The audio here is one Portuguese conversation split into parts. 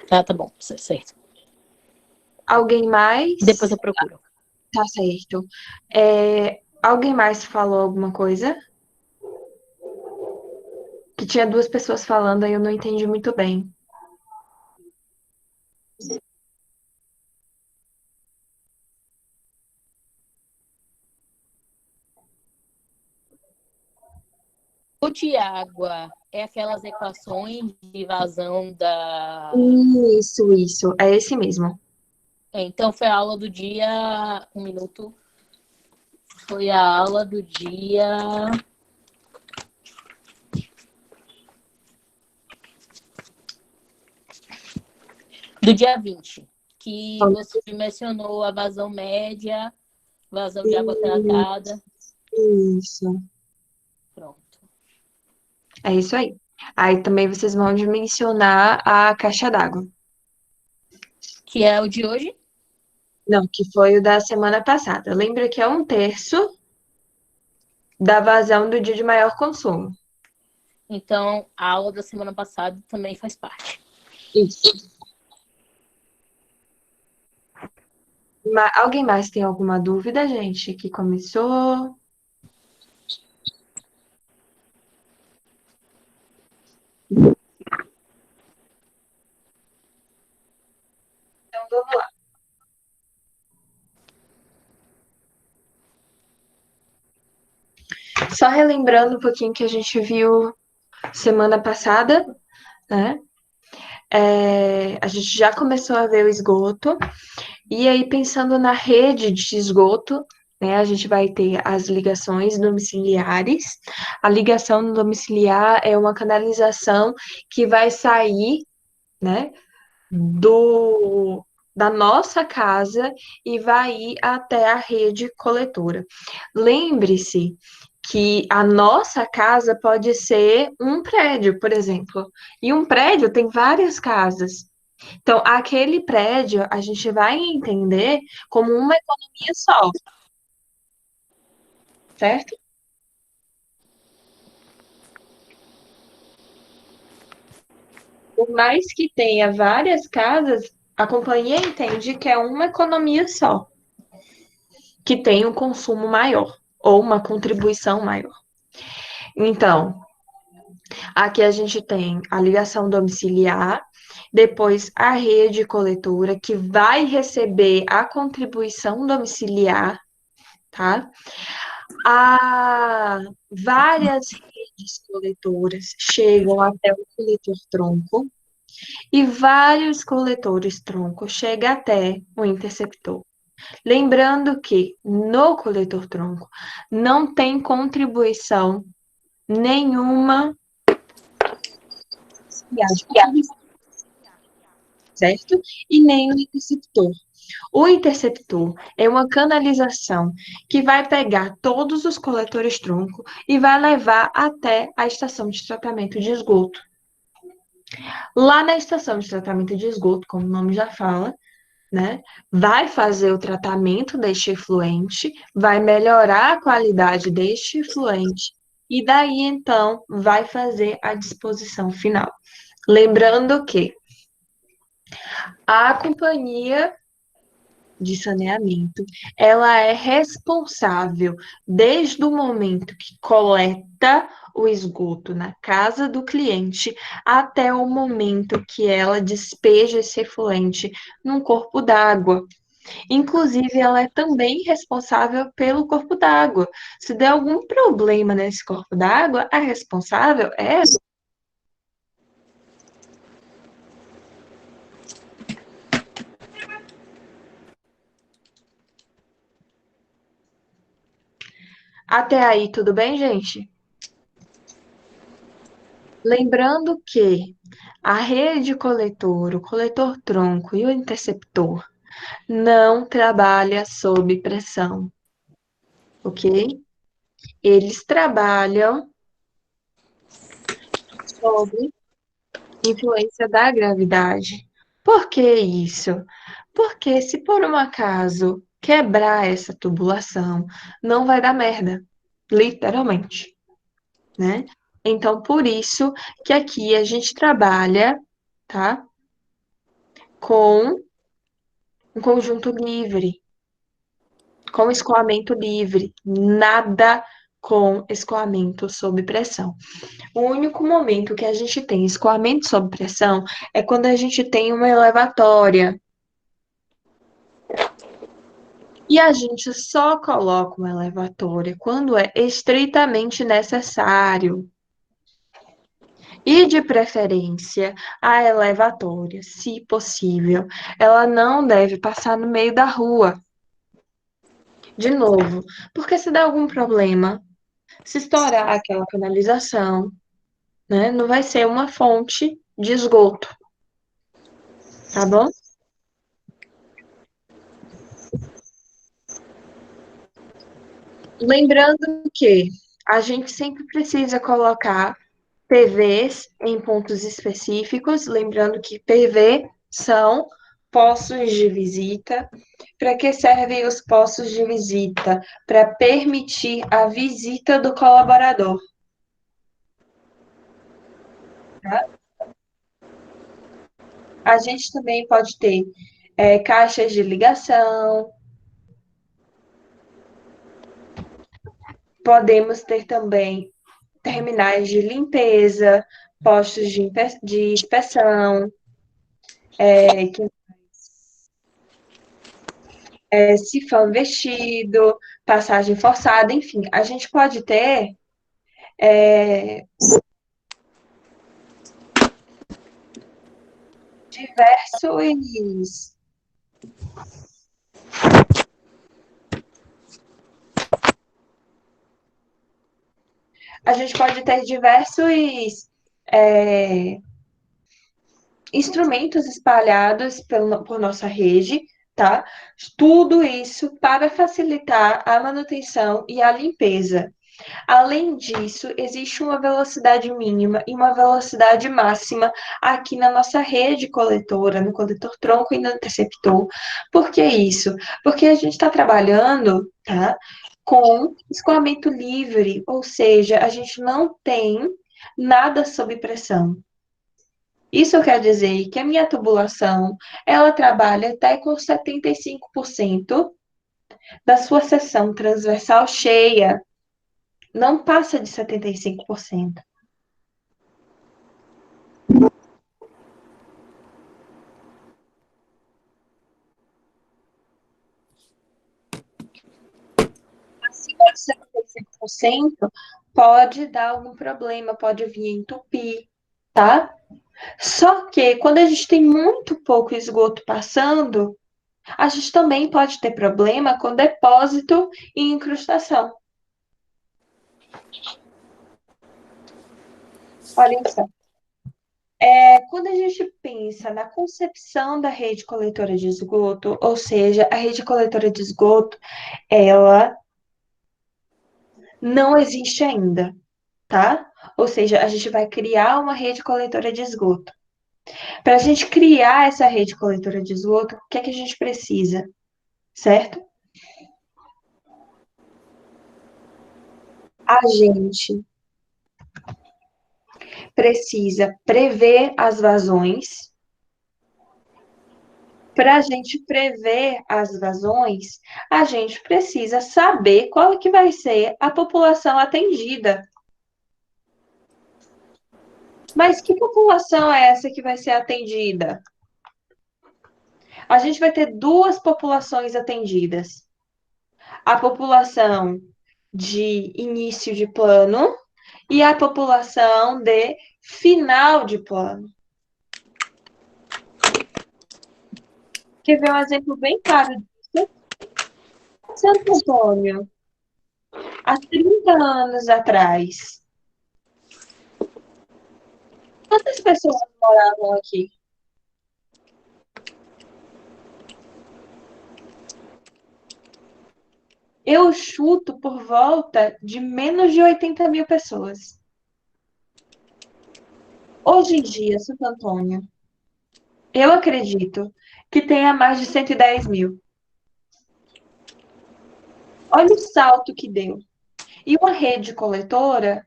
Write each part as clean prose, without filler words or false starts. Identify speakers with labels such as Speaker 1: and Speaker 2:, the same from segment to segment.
Speaker 1: Tá bom, certo.
Speaker 2: Alguém mais?
Speaker 1: Depois eu procuro.
Speaker 2: Tá certo. Alguém mais falou alguma coisa? Que tinha duas pessoas falando aí eu não entendi muito bem.
Speaker 1: O de água é aquelas equações de vazão da.
Speaker 2: Isso. É esse mesmo.
Speaker 1: Então foi a aula do dia. Um minuto. Foi a aula do dia. Do dia 20. Que você mencionou a vazão média, vazão de água tratada.
Speaker 2: Isso.
Speaker 1: Pronto.
Speaker 2: É isso aí. Aí também vocês vão dimensionar a caixa d'água.
Speaker 1: Que é o de hoje.
Speaker 2: Não, que foi o da semana passada. Lembra que é 1/3 da vazão do dia de maior consumo.
Speaker 1: Então, a aula da semana passada também faz parte.
Speaker 2: Isso. Alguém mais tem alguma dúvida, gente, que começou? Então vamos lá. Só relembrando um pouquinho que a gente viu semana passada, né? A gente já começou a ver o esgoto, e aí pensando na rede de esgoto, né, a gente vai ter as ligações domiciliares. A ligação domiciliar é uma canalização que vai sair, né, da nossa casa e vai ir até a rede coletora. Lembre-se que a nossa casa pode ser um prédio, por exemplo, e um prédio tem várias casas. Então, aquele prédio a gente vai entender como uma economia só, certo? Por mais que tenha várias casas, a companhia entende que é uma economia só, que tem um consumo maior ou uma contribuição maior. Então, aqui a gente tem a ligação domiciliar, depois a rede coletora, que vai receber a contribuição domiciliar, tá? Várias redes coletoras chegam até o coletor-tronco e vários coletores-tronco chegam até o interceptor. Lembrando que no coletor-tronco não tem contribuição nenhuma, certo? E nem o interceptor. O interceptor é uma canalização que vai pegar todos os coletores tronco e vai levar até a estação de tratamento de esgoto. Lá na estação de tratamento de esgoto, como o nome já fala, né, vai fazer o tratamento deste efluente, vai melhorar a qualidade deste efluente e daí então vai fazer a disposição final. Lembrando que a companhia de saneamento, ela é responsável desde o momento que coleta o esgoto na casa do cliente até o momento que ela despeja esse efluente num corpo d'água. Inclusive, ela é também responsável pelo corpo d'água. Se der algum problema nesse corpo d'água, a responsável é ela. Até aí, tudo bem, gente? Lembrando que a rede coletor, o coletor tronco e o interceptor não trabalha sob pressão, ok? Eles trabalham sob influência da gravidade. Por que isso? Porque se por um acaso quebrar essa tubulação, não vai dar merda, literalmente, né? Então, por isso que aqui a gente trabalha, tá? com um conjunto livre, com escoamento livre, nada com escoamento sob pressão. O único momento que a gente tem escoamento sob pressão é quando a gente tem uma elevatória. E a gente só coloca uma elevatória quando é estritamente necessário. E, de preferência, a elevatória, se possível, ela não deve passar no meio da rua. De novo, porque se der algum problema, se estourar aquela canalização, né, não vai ser uma fonte de esgoto, tá bom? Lembrando que a gente sempre precisa colocar PVs em pontos específicos, lembrando que PV são postos de visita. Para que servem os postos de visita? Para permitir a visita do colaborador, tá? A gente também pode ter caixas de ligação, podemos ter também terminais de limpeza, postos de inspeção, que sifão vestido, passagem forçada, enfim, a gente pode ter diversos. A gente pode ter diversos instrumentos espalhados por nossa rede, tá? Tudo isso para facilitar a manutenção e a limpeza. Além disso, existe uma velocidade mínima e uma velocidade máxima aqui na nossa rede coletora, no coletor tronco e no interceptor. Por que isso? Porque a gente está trabalhando, tá, com escoamento livre, ou seja, a gente não tem nada sob pressão. Isso quer dizer que a minha tubulação, ela trabalha até com 75% da sua seção transversal cheia, não passa de 75%. Acima de 75% pode dar algum problema, pode vir entupir, tá? Só que quando a gente tem muito pouco esgoto passando, a gente também pode ter problema com depósito e incrustação. Olha só. Quando a gente pensa na concepção da rede coletora de esgoto, ou seja, a rede coletora de esgoto, ela não existe ainda, tá? Ou seja, a gente vai criar uma rede coletora de esgoto. Para a gente criar essa rede coletora de esgoto, o que é que a gente precisa, certo? A gente precisa prever as vazões. Para a gente prever as vazões, a gente precisa saber qual que vai ser a população atendida. Mas que população é essa que vai ser atendida? A gente vai ter duas populações atendidas. A população de início de plano e a população de final de plano. Quer ver um exemplo bem claro disso? Santo Antônio, há 30 anos atrás, quantas pessoas moravam aqui? Eu chuto por volta de menos de 80 mil pessoas. Hoje em dia, Santo Antônio, eu acredito que tenha mais de 110 mil. Olha o salto que deu. E uma rede coletora,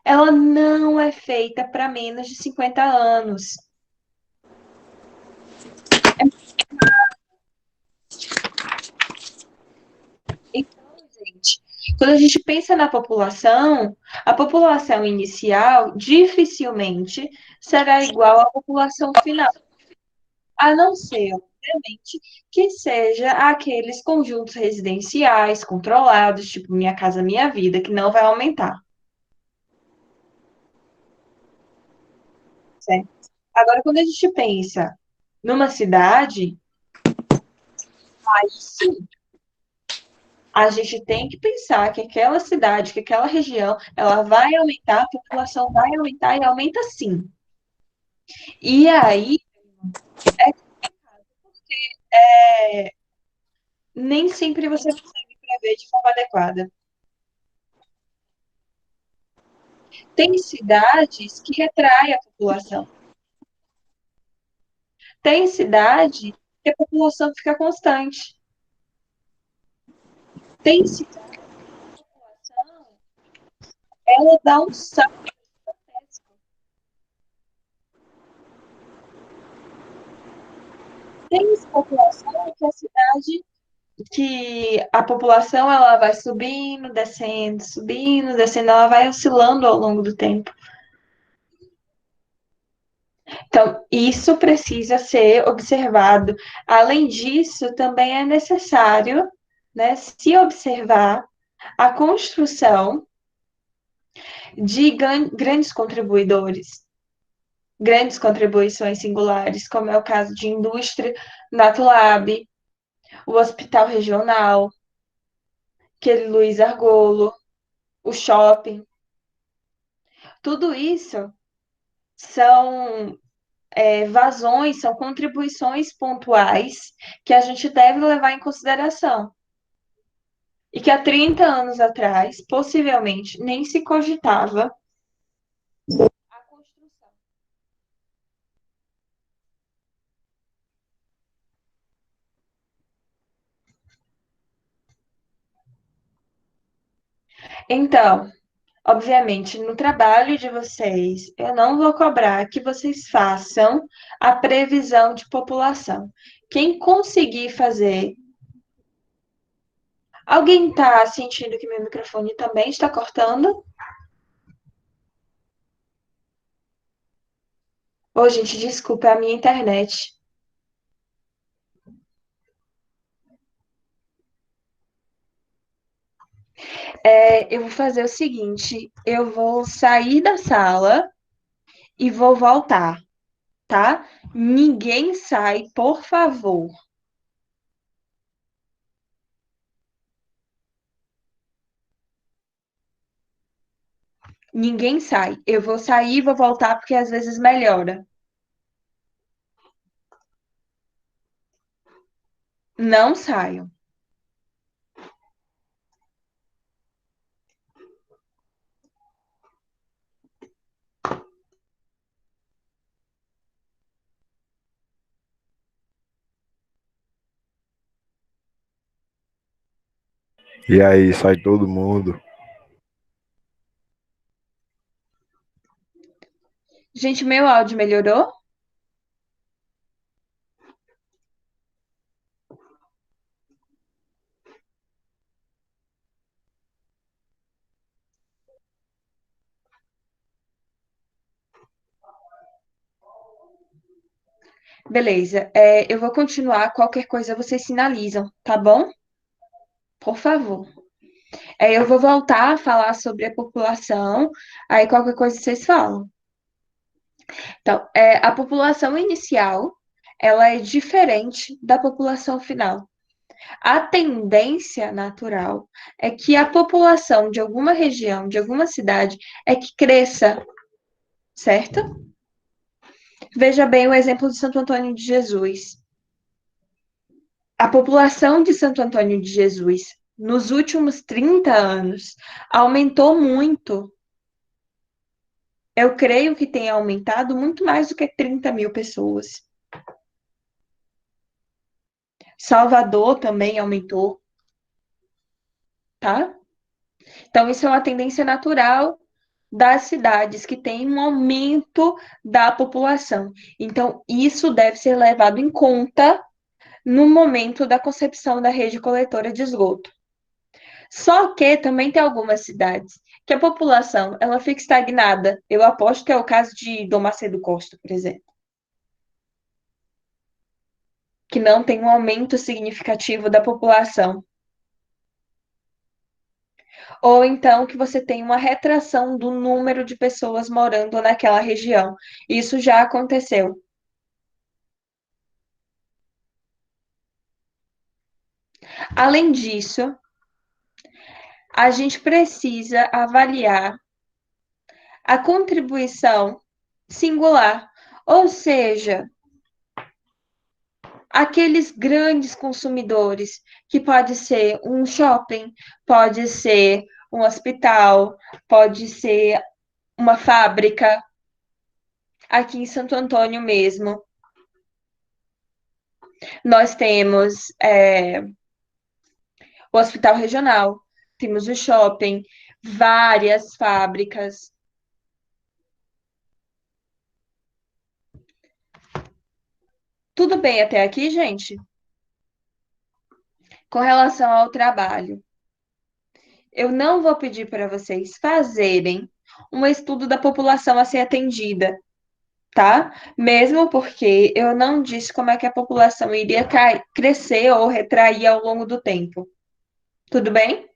Speaker 2: ela não é feita para menos de 50 anos. Quando a gente pensa na população, a população inicial dificilmente será igual à população final, a não ser, obviamente, que seja aqueles conjuntos residenciais controlados, tipo Minha Casa Minha Vida, que não vai aumentar, certo? Agora, quando a gente pensa numa cidade, aí sim, a gente tem que pensar que aquela cidade, que aquela região, ela vai aumentar, a população vai aumentar e aumenta sim. E aí, é porque nem sempre você consegue prever de forma adequada. Tem cidades que retraem a população. Tem cidade que a população fica constante. Tem cidade que a população, ela dá um salto. Tem população que a cidade, que a população ela vai subindo, descendo, ela vai oscilando ao longo do tempo. Então, isso precisa ser observado. Além disso, também é necessário, né, se observar a construção de grandes contribuidores, grandes contribuições singulares, como é o caso de indústria, Natulab, o Hospital Regional, aquele Luiz Argolo, o shopping. Tudo isso são vazões, são contribuições pontuais que a gente deve levar em consideração. E que há 30 anos atrás, possivelmente, nem se cogitava a construção. Então, obviamente, no trabalho de vocês, eu não vou cobrar que vocês façam a previsão de população. Quem conseguir fazer. Alguém está sentindo que meu microfone também está cortando? Ô, gente, desculpa, é a minha internet. Eu vou fazer o seguinte: eu vou sair da sala e vou voltar, tá? Ninguém sai, por favor. Ninguém sai. Eu vou sair e vou voltar porque às vezes melhora. Não saio.
Speaker 3: E aí, sai todo mundo.
Speaker 2: Gente, meu áudio melhorou? Beleza. Eu vou continuar. Qualquer coisa vocês sinalizam, tá bom? Por favor. Eu vou voltar a falar sobre a população. Aí qualquer coisa vocês falam. Então, a população inicial, ela é diferente da população final. A tendência natural é que a população de alguma região, de alguma cidade, é que cresça, certo? Veja bem o exemplo de Santo Antônio de Jesus. A população de Santo Antônio de Jesus, nos últimos 30 anos, aumentou muito. Eu creio que tenha aumentado muito mais do que 30 mil pessoas. Salvador também aumentou, tá? Então, isso é uma tendência natural das cidades que têm um aumento da população. Então, isso deve ser levado em conta no momento da concepção da rede coletora de esgoto. Só que também tem algumas cidades que a população ela fica estagnada. Eu aposto que é o caso de Dom Macedo Costa, por exemplo, que não tem um aumento significativo da população. Ou então que você tem uma retração do número de pessoas morando naquela região. Isso já aconteceu. Além disso, a gente precisa avaliar a contribuição singular, ou seja, aqueles grandes consumidores, que pode ser um shopping, pode ser um hospital, pode ser uma fábrica, aqui em Santo Antônio mesmo. Nós temos o hospital regional, temos o shopping, várias fábricas. Tudo bem até aqui, gente? Com relação ao trabalho, eu não vou pedir para vocês fazerem um estudo da população a ser atendida, tá? Mesmo porque eu não disse como é que a população iria crescer ou retrair ao longo do tempo. Tudo bem?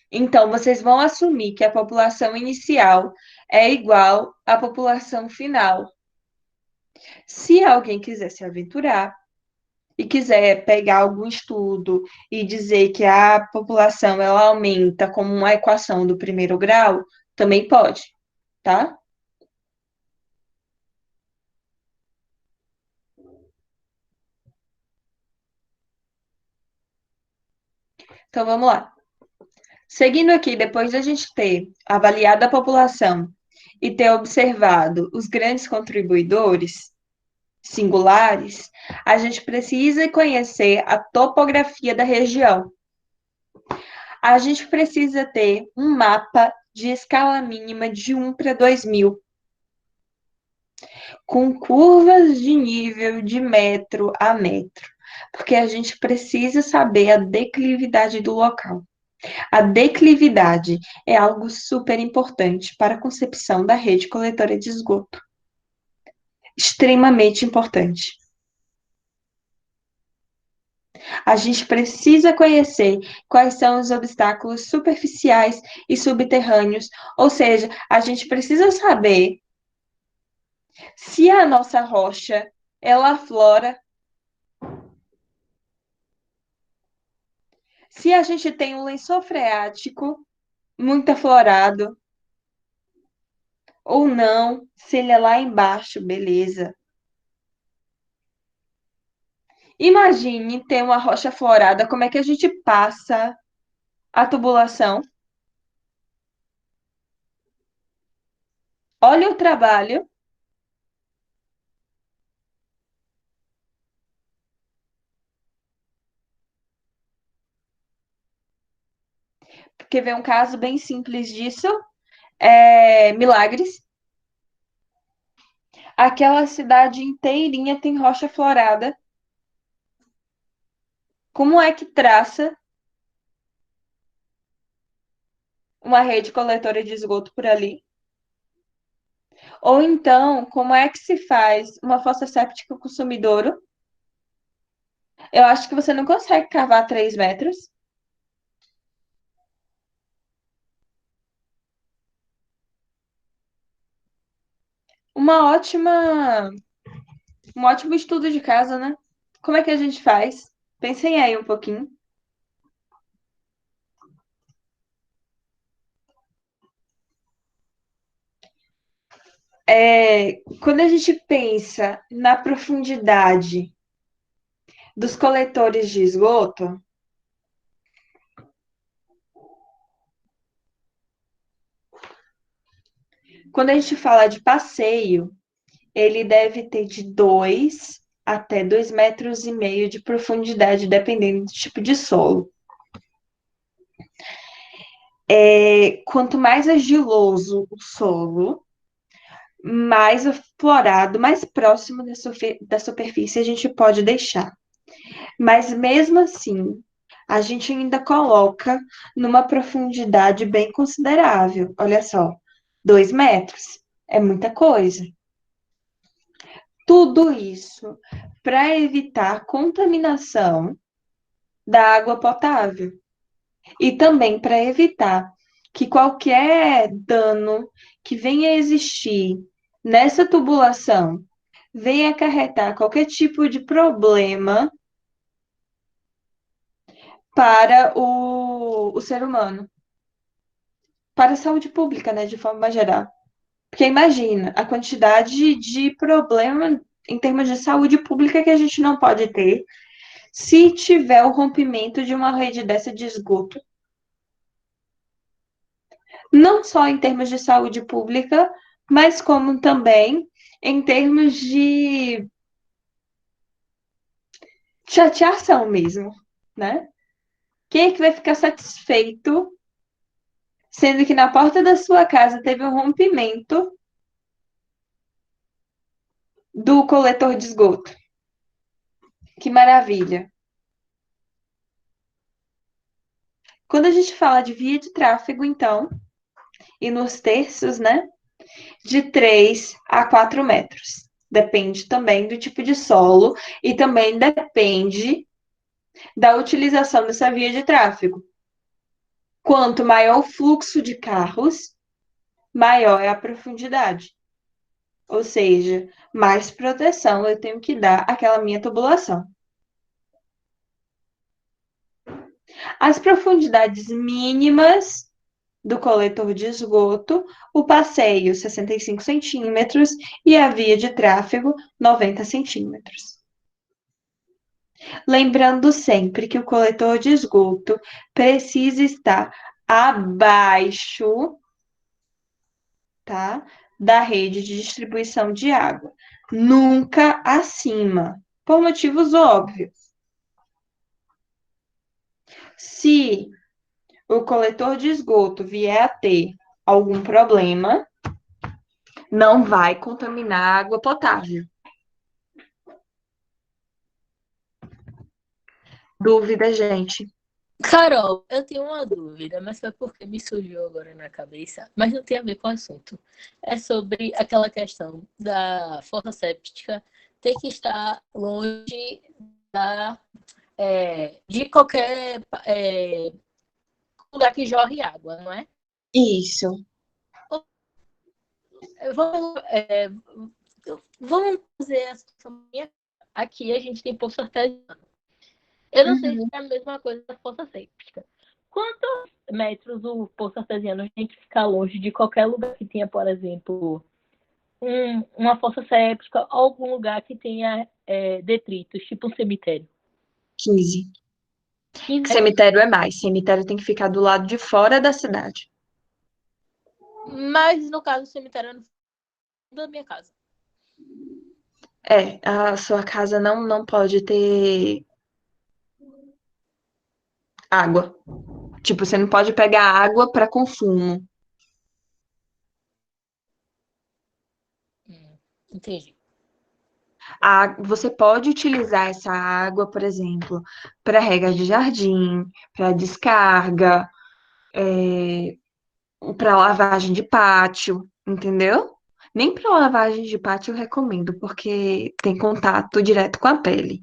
Speaker 2: Então, vocês vão assumir que a população inicial é igual à população final. Se alguém quiser se aventurar e quiser pegar algum estudo e dizer que a população ela aumenta como uma equação do primeiro grau, também pode, tá? Então vamos lá. Seguindo aqui, depois da gente ter avaliado a população e ter observado os grandes contribuidores singulares, a gente precisa conhecer a topografia da região. A gente precisa ter um mapa de escala mínima de 1:2000, com curvas de nível de metro a metro, porque a gente precisa saber a declividade do local. A declividade é algo super importante para a concepção da rede coletora de esgoto. Extremamente importante. A gente precisa conhecer quais são os obstáculos superficiais e subterrâneos, ou seja, a gente precisa saber se a nossa rocha ela aflora, se a gente tem um lençol freático muito aflorado ou não, se ele é lá embaixo, beleza. Imagine ter uma rocha florada, como é que a gente passa a tubulação? Olha o trabalho, porque vem um caso bem simples disso, Milagres. Aquela cidade inteirinha tem rocha florada. Como é que traça uma rede coletora de esgoto por ali? Ou então, como é que se faz uma fossa séptica com sumidouro? Eu acho que você não consegue cavar 3 metros. Uma ótima, um ótimo estudo de casa, né? Como é que a gente faz? Pensem aí um pouquinho. Quando a gente pensa na profundidade dos coletores de esgoto, quando a gente fala de passeio, ele deve ter de 2 até 2,5 metros de profundidade, dependendo do tipo de solo. Quanto mais argiloso o solo, mais aflorado, mais próximo da superfície a gente pode deixar. Mas mesmo assim, a gente ainda coloca numa profundidade bem considerável. Olha só, 2 metros é muita coisa. Tudo isso para evitar contaminação da água potável e também para evitar que qualquer dano que venha a existir nessa tubulação venha acarretar qualquer tipo de problema para o ser humano, para a saúde pública, né, de forma geral. Porque imagina a quantidade de problema em termos de saúde pública que a gente não pode ter se tiver o rompimento de uma rede dessa de esgoto. Não só em termos de saúde pública, mas como também em termos de chateação mesmo, né? Quem é que vai ficar satisfeito sendo que na porta da sua casa teve um rompimento do coletor de esgoto? Que maravilha! Quando a gente fala de via de tráfego, então, e nos terços, né, de 3 a 4 metros. Depende também do tipo de solo e também depende da utilização dessa via de tráfego. Quanto maior o fluxo de carros, maior é a profundidade. Ou seja, mais proteção eu tenho que dar àquela minha tubulação. As profundidades mínimas do coletor de esgoto, o passeio 65 centímetros e a via de tráfego 90 centímetros. Lembrando sempre que o coletor de esgoto precisa estar abaixo, tá, da rede de distribuição de água, nunca acima, por motivos óbvios. Se o coletor de esgoto vier a ter algum problema, não vai contaminar a água potável. Dúvida, gente?
Speaker 1: Carol, eu tenho uma dúvida, mas foi porque me surgiu agora na cabeça, mas não tem a ver com o assunto. É sobre aquela questão da fossa séptica ter que estar longe de qualquer lugar que jorre água, não é?
Speaker 2: Isso.
Speaker 1: Vamos fazer a situação minha. Aqui a gente tem poço artesiano. Eu não sei se é a mesma coisa da fossa séptica. Quantos metros o poço artesiano tem que ficar longe de qualquer lugar que tenha, por exemplo, uma fossa séptica, ou algum lugar que tenha detritos, tipo um cemitério?
Speaker 2: 15.
Speaker 1: 15 metros.
Speaker 2: Cemitério é mais. Cemitério tem que ficar do lado de fora da cidade.
Speaker 1: Mas, no caso, o cemitério é no fundo da minha casa.
Speaker 2: A sua casa não pode ter água. Tipo, você não pode pegar água para consumo.
Speaker 1: Entendi.
Speaker 2: Você pode utilizar essa água, por exemplo, para rega de jardim, para descarga, para lavagem de pátio, entendeu? Nem para lavagem de pátio eu recomendo, porque tem contato direto com a pele.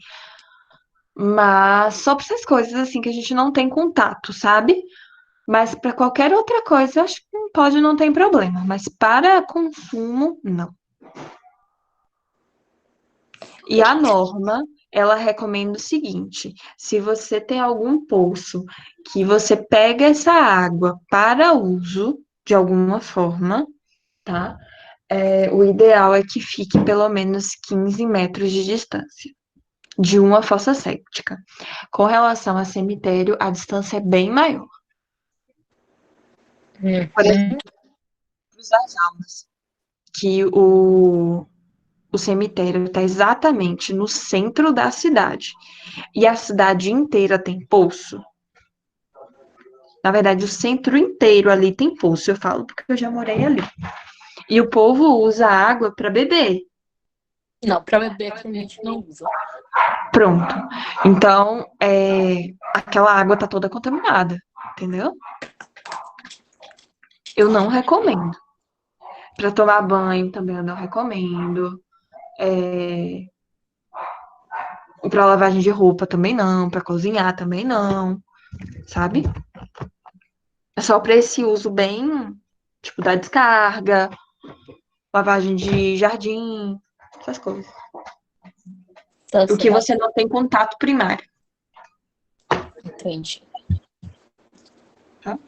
Speaker 2: Mas só para essas coisas assim que a gente não tem contato, sabe? Mas para qualquer outra coisa, eu acho que pode não ter problema. Mas para consumo, não. E a norma, ela recomenda o seguinte: se você tem algum poço que você pega essa água para uso de alguma forma, tá? O ideal é que fique pelo menos 15 metros de distância de uma fossa séptica. Com relação a cemitério, a distância é bem maior. Por exemplo, Cruz das Almas, que o cemitério está exatamente no centro da cidade. E a cidade inteira tem poço. Na verdade, o centro inteiro ali tem poço. Eu falo porque eu já morei ali. E o povo usa água para beber.
Speaker 1: Não, para beber aqui a gente não usa.
Speaker 2: Pronto. Então, aquela água tá toda contaminada, entendeu? Eu não recomendo. Para tomar banho também eu não recomendo. Para lavagem de roupa também não. Para cozinhar também não. Sabe? É só para esse uso bem, tipo, da descarga, lavagem de jardim, essas coisas.
Speaker 1: Tá
Speaker 2: O que
Speaker 1: certo,
Speaker 2: você não tem contato primário,
Speaker 1: entendi.
Speaker 2: tá?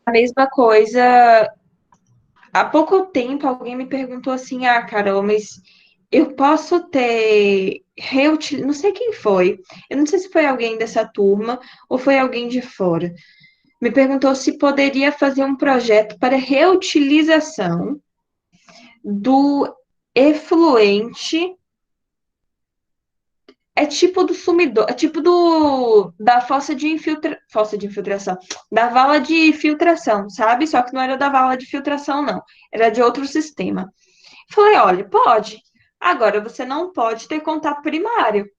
Speaker 2: A mesma coisa, há pouco tempo alguém me perguntou assim, Carol, mas eu posso ter não sei quem foi, eu não sei se foi alguém dessa turma ou foi alguém de fora. Me perguntou se poderia fazer um projeto para reutilização do efluente. É tipo do sumidor, é tipo da fossa de infiltração, da vala de filtração, sabe? Só que não era da vala de filtração, não. Era de outro sistema. Falei, olha, pode. Agora você não pode ter contato primário.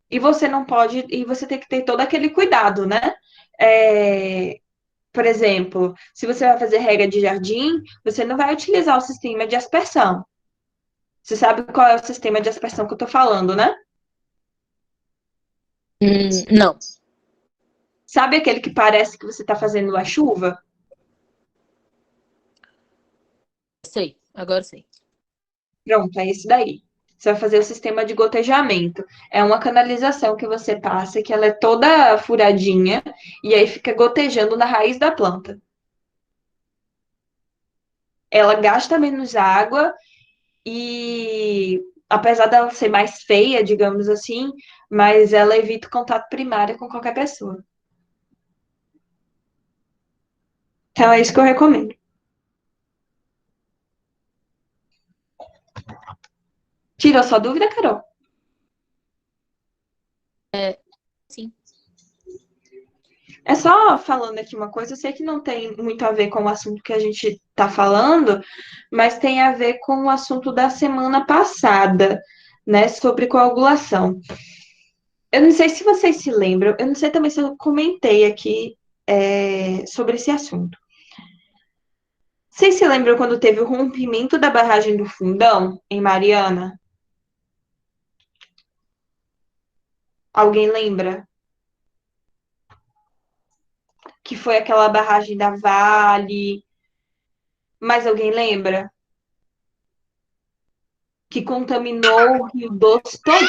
Speaker 2: E você não pode, e você tem que ter todo aquele cuidado, né? Por exemplo, se você vai fazer rega de jardim, você não vai utilizar o sistema de aspersão. Você sabe qual é o sistema de aspersão que eu tô falando, né?
Speaker 1: Não,
Speaker 2: Sabe aquele que parece que você está fazendo a chuva?
Speaker 1: sei, agora sei.
Speaker 2: Pronto, é esse daí. Você vai fazer o sistema de gotejamento. É uma canalização que você passa, que ela é toda furadinha, e aí fica gotejando na raiz da planta. Ela gasta menos água e, apesar dela ser mais feia, digamos assim, mas ela evita o contato primário com qualquer pessoa. Então é isso que eu recomendo. Tirou sua dúvida, Carol?
Speaker 1: Sim.
Speaker 2: É só falando aqui uma coisa, eu sei que não tem muito a ver com o assunto que a gente está falando, mas tem a ver com o assunto da semana passada, né, sobre coagulação. Eu não sei se vocês se lembram, eu não sei também se eu comentei aqui sobre esse assunto. Vocês se lembram quando teve o rompimento da barragem do Fundão, em Mariana? Alguém lembra? Que foi aquela barragem da Vale. Mais alguém lembra? Que contaminou o Rio Doce todo.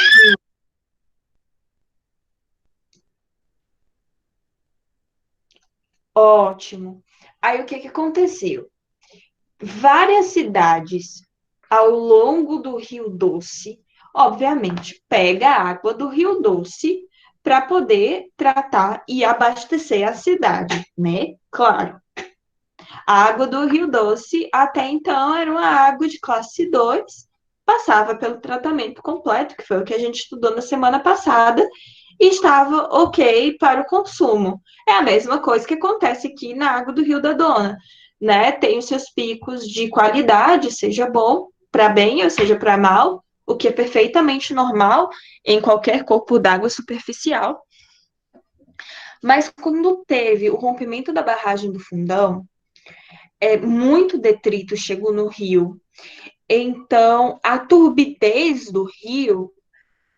Speaker 2: Ótimo. Aí o que que aconteceu? Várias cidades ao longo do Rio Doce, obviamente, pega a água do Rio Doce para poder tratar e abastecer a cidade, né? Claro. A água do Rio Doce até então era uma água de classe 2, passava pelo tratamento completo, que foi o que a gente estudou na semana passada, e estava ok para o consumo. É a mesma coisa que acontece aqui na água do Rio da Dona, né? Tem os seus picos de qualidade, seja bom para bem ou seja para mal, o que é perfeitamente normal em qualquer corpo d'água superficial. Mas quando teve o rompimento da barragem do Fundão, muito detrito chegou no rio. Então, a turbidez do rio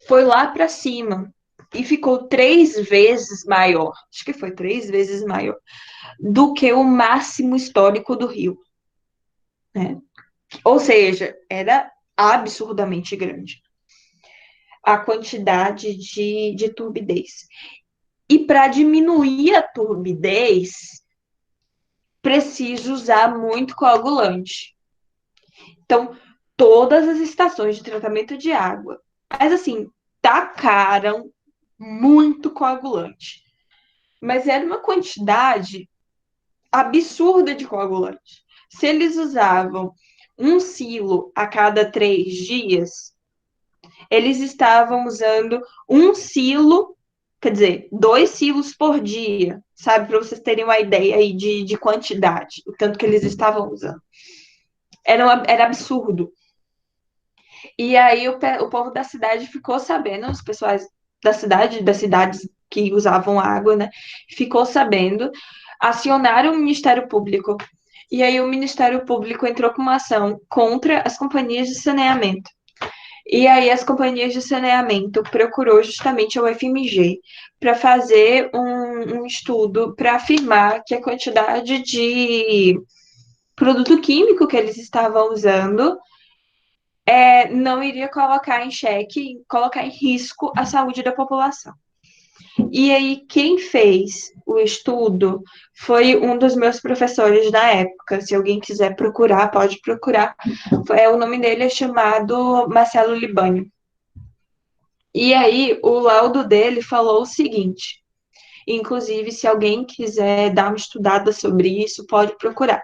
Speaker 2: foi lá para cima e ficou 3 vezes maior, acho que foi 3 vezes maior, do que o máximo histórico do rio, né? Ou seja, era absurdamente grande a quantidade de turbidez. E para diminuir a turbidez, precisa usar muito coagulante. Então, todas as estações de tratamento de água, mas assim, tacaram muito coagulante. Mas era uma quantidade absurda de coagulante. Se eles usavam 1 quilo a cada 3 dias, eles estavam usando 1 quilo quer dizer, 2 silos por dia, sabe? Para vocês terem uma ideia aí de quantidade, o tanto que eles estavam usando. Era absurdo. E aí o povo da cidade ficou sabendo, os pessoais das cidades que usavam água, né? Ficou sabendo, acionaram o Ministério Público. E aí o Ministério Público entrou com uma ação contra as companhias de saneamento. E aí as companhias de saneamento procurou justamente a UFMG para fazer um estudo para afirmar que a quantidade de produto químico que eles estavam usando não iria colocar em xeque, colocar em risco a saúde da população. E aí, quem fez o estudo foi um dos meus professores da época. Se alguém quiser procurar, pode procurar. O nome dele é chamado Marcelo Libânio. E aí, o laudo dele falou o seguinte. Inclusive, se alguém quiser dar uma estudada sobre isso, pode procurar.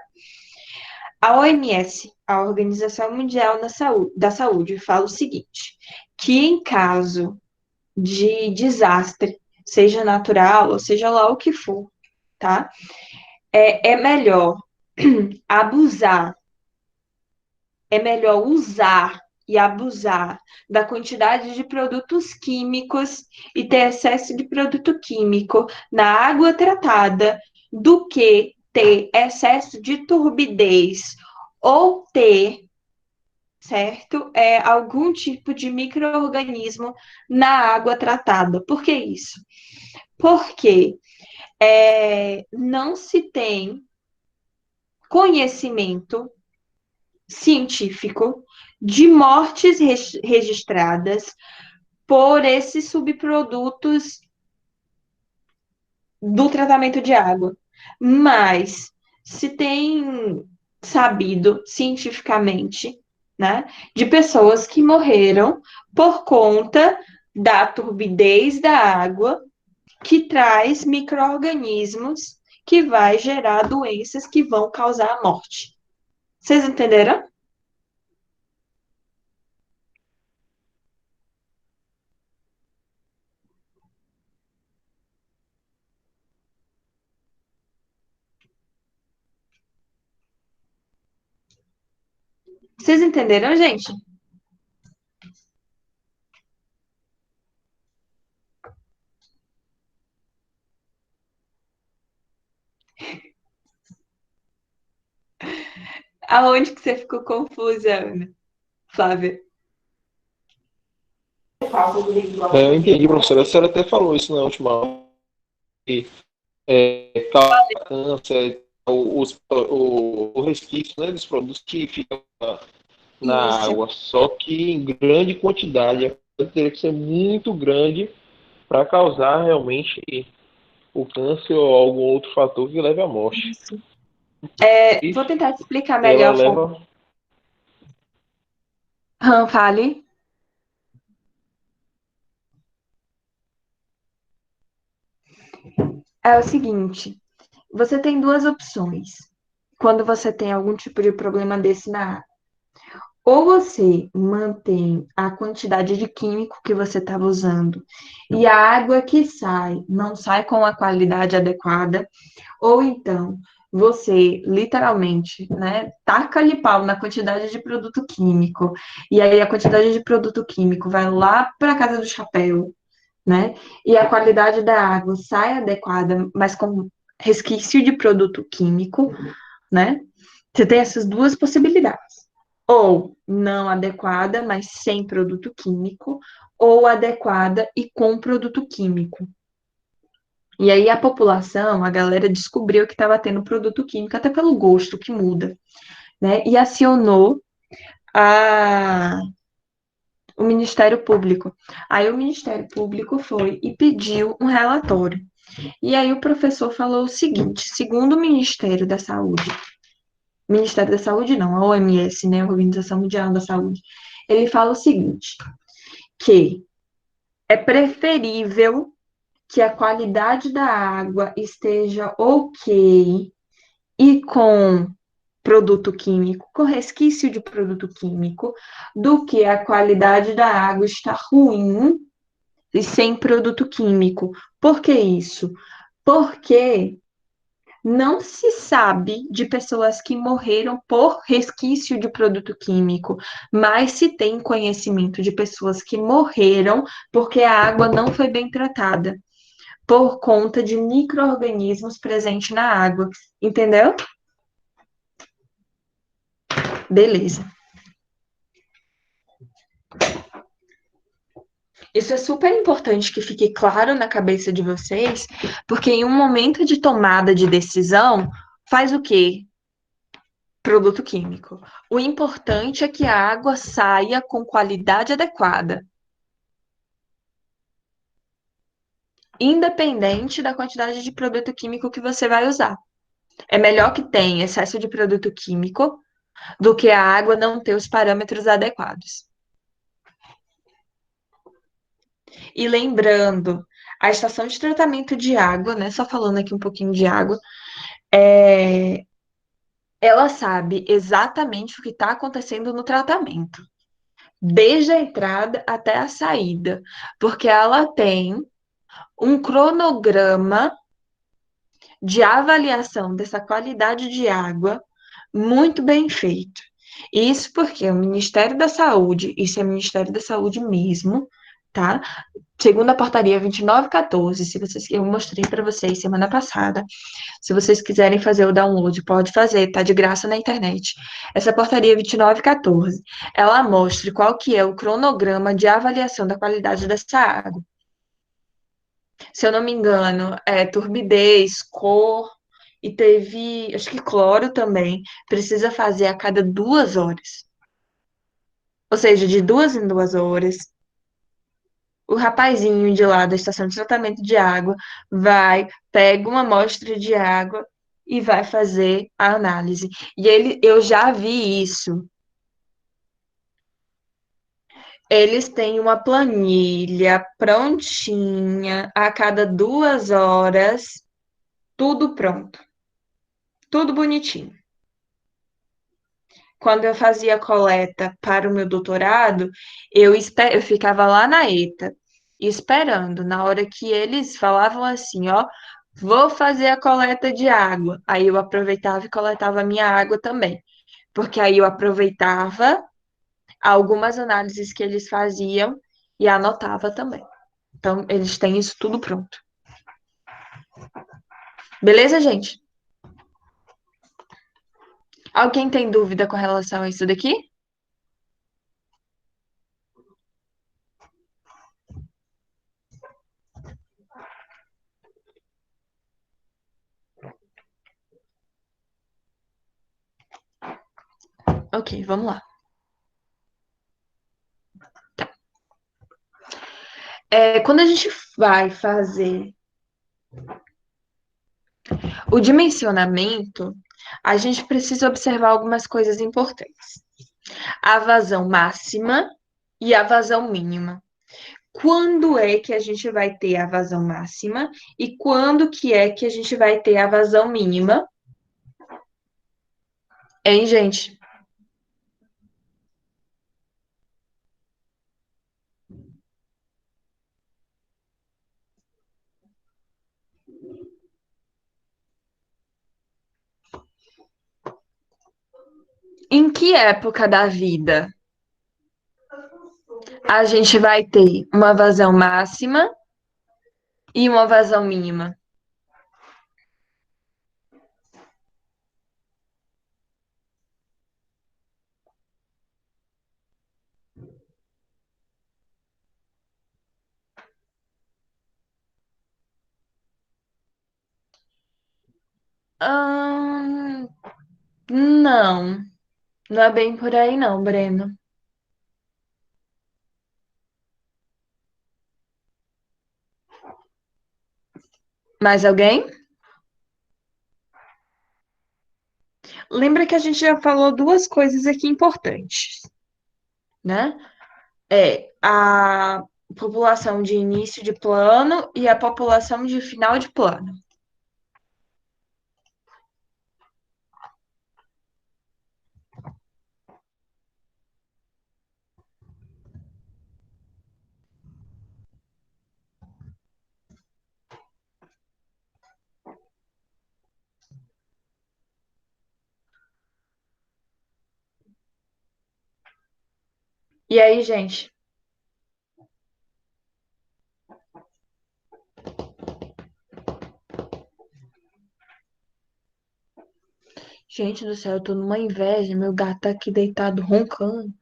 Speaker 2: A OMS, a Organização Mundial da Saúde, fala o seguinte, que em caso de desastre, seja natural ou seja lá o que for, tá? É melhor abusar, é melhor usar e abusar da quantidade de produtos químicos e ter excesso de produto químico na água tratada do que ter excesso de turbidez ou ter, certo? Algum tipo de micro-organismo na água tratada. Por que isso? Porque não se tem conhecimento científico de mortes registradas por esses subprodutos do tratamento de água. Mas se tem sabido cientificamente, né, de pessoas que morreram por conta da turbidez da água que traz micro-organismos que vai gerar doenças que vão causar a morte. Vocês entenderam? Vocês entenderam, gente? Aonde que você ficou confusa, Ana? Flávia?
Speaker 4: Eu entendi, professora. A senhora até falou isso na última aula, que causa câncer, o resquício, né, dos produtos que ficam na
Speaker 2: Isso.
Speaker 4: água, só que em grande quantidade. Teria que ser muito grande para causar realmente o câncer ou algum outro fator que leve à morte.
Speaker 2: Isso.
Speaker 4: Isso,
Speaker 2: Vou tentar te explicar
Speaker 4: ela
Speaker 2: melhor.
Speaker 4: leva.
Speaker 2: Fale. É o seguinte, você tem 2 opções quando você tem algum tipo de problema desse na água. Ou você mantém a quantidade de químico que você estava usando e a água que sai não sai com a qualidade adequada, ou então você literalmente, né, taca-lhe pau na quantidade de produto químico e aí a quantidade de produto químico vai lá para a casa do chapéu, né? E a qualidade da água sai adequada, mas com resquício de produto químico, né? Você tem essas 2 possibilidades. Ou não adequada, mas sem produto químico, ou adequada e com produto químico. E aí a população, a galera descobriu que estava tendo produto químico, até pelo gosto que muda, né? E acionou o Ministério Público. Aí o Ministério Público foi e pediu um relatório. E aí o professor falou o seguinte, segundo o Ministério da Saúde não, a OMS, né, a Organização Mundial da Saúde, ele fala o seguinte, que é preferível que a qualidade da água esteja ok e com produto químico, com resquício de produto químico, do que a qualidade da água está ruim e sem produto químico. Por que isso? Porque não se sabe de pessoas que morreram por resquício de produto químico, mas se tem conhecimento de pessoas que morreram porque a água não foi bem tratada, por conta de micro-organismos presentes na água. Entendeu? Beleza. Isso é super importante que fique claro na cabeça de vocês, porque em um momento de tomada de decisão, faz o quê? Produto químico. O importante é que a água saia com qualidade adequada, independente da quantidade de produto químico que você vai usar. É melhor que tenha excesso de produto químico do que a água não ter os parâmetros adequados. E lembrando, a estação de tratamento de água, né? Só falando aqui um pouquinho de água, ela sabe exatamente o que está acontecendo no tratamento, desde a entrada até a saída, porque ela tem um cronograma de avaliação dessa qualidade de água muito bem feito. Isso porque o Ministério da Saúde, isso é o Ministério da Saúde mesmo, tá? Segundo a portaria 2914, se vocês, eu mostrei para vocês semana passada. Se vocês quiserem fazer o download, pode fazer, tá de graça na internet. Essa portaria 2914, ela mostra qual que é o cronograma de avaliação da qualidade dessa água. Se eu não me engano, é turbidez, cor e teve, acho que cloro também, precisa fazer a cada 2 horas. Ou seja, de 2 em 2 horas. O rapazinho de lá da estação de tratamento de água vai, pega uma amostra de água e vai fazer a análise. E eu já vi isso. Eles têm uma planilha prontinha, a cada 2 horas, tudo pronto, tudo bonitinho. Quando eu fazia coleta para o meu doutorado, eu ficava lá na ETA, esperando. Na hora que eles falavam assim, ó, vou fazer a coleta de água. Aí eu aproveitava e coletava a minha água também. Porque aí eu aproveitava algumas análises que eles faziam e anotava também. Então, eles têm isso tudo pronto. Beleza, gente? Alguém tem dúvida com relação a isso daqui? Ok, vamos lá. Quando a gente vai fazer o dimensionamento, a gente precisa observar algumas coisas importantes. A vazão máxima e a vazão mínima. Quando é que a gente vai ter a vazão máxima e quando que é que a gente vai ter a vazão mínima? Hein, gente? Em que época da vida a gente vai ter uma vazão máxima e uma vazão mínima? Hum, não, não é bem por aí não, Breno. Mais alguém? Lembra que a gente já falou duas coisas aqui importantes, né? A população de início de plano e a população de final de plano. E aí, gente? Gente do céu, eu tô numa inveja. Meu gato tá aqui deitado roncando.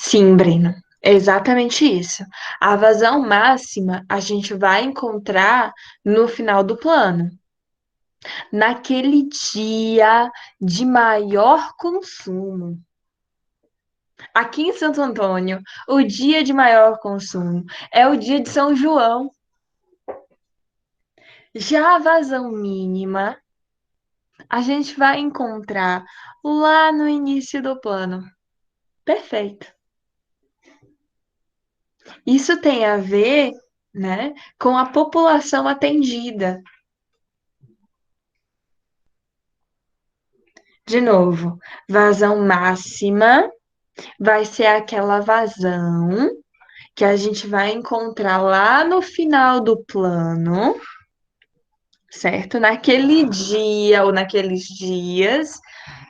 Speaker 2: Sim, Breno. É exatamente isso. A vazão máxima a gente vai encontrar no final do plano. Naquele dia de maior consumo. Aqui em Santo Antônio, o dia de maior consumo é o dia de São João. Já a vazão mínima, a gente vai encontrar lá no início do plano. Perfeito. Isso tem a ver, né, com a população atendida. De novo, vazão máxima vai ser aquela vazão que a gente vai encontrar lá no final do plano, certo? Naquele dia ou naqueles dias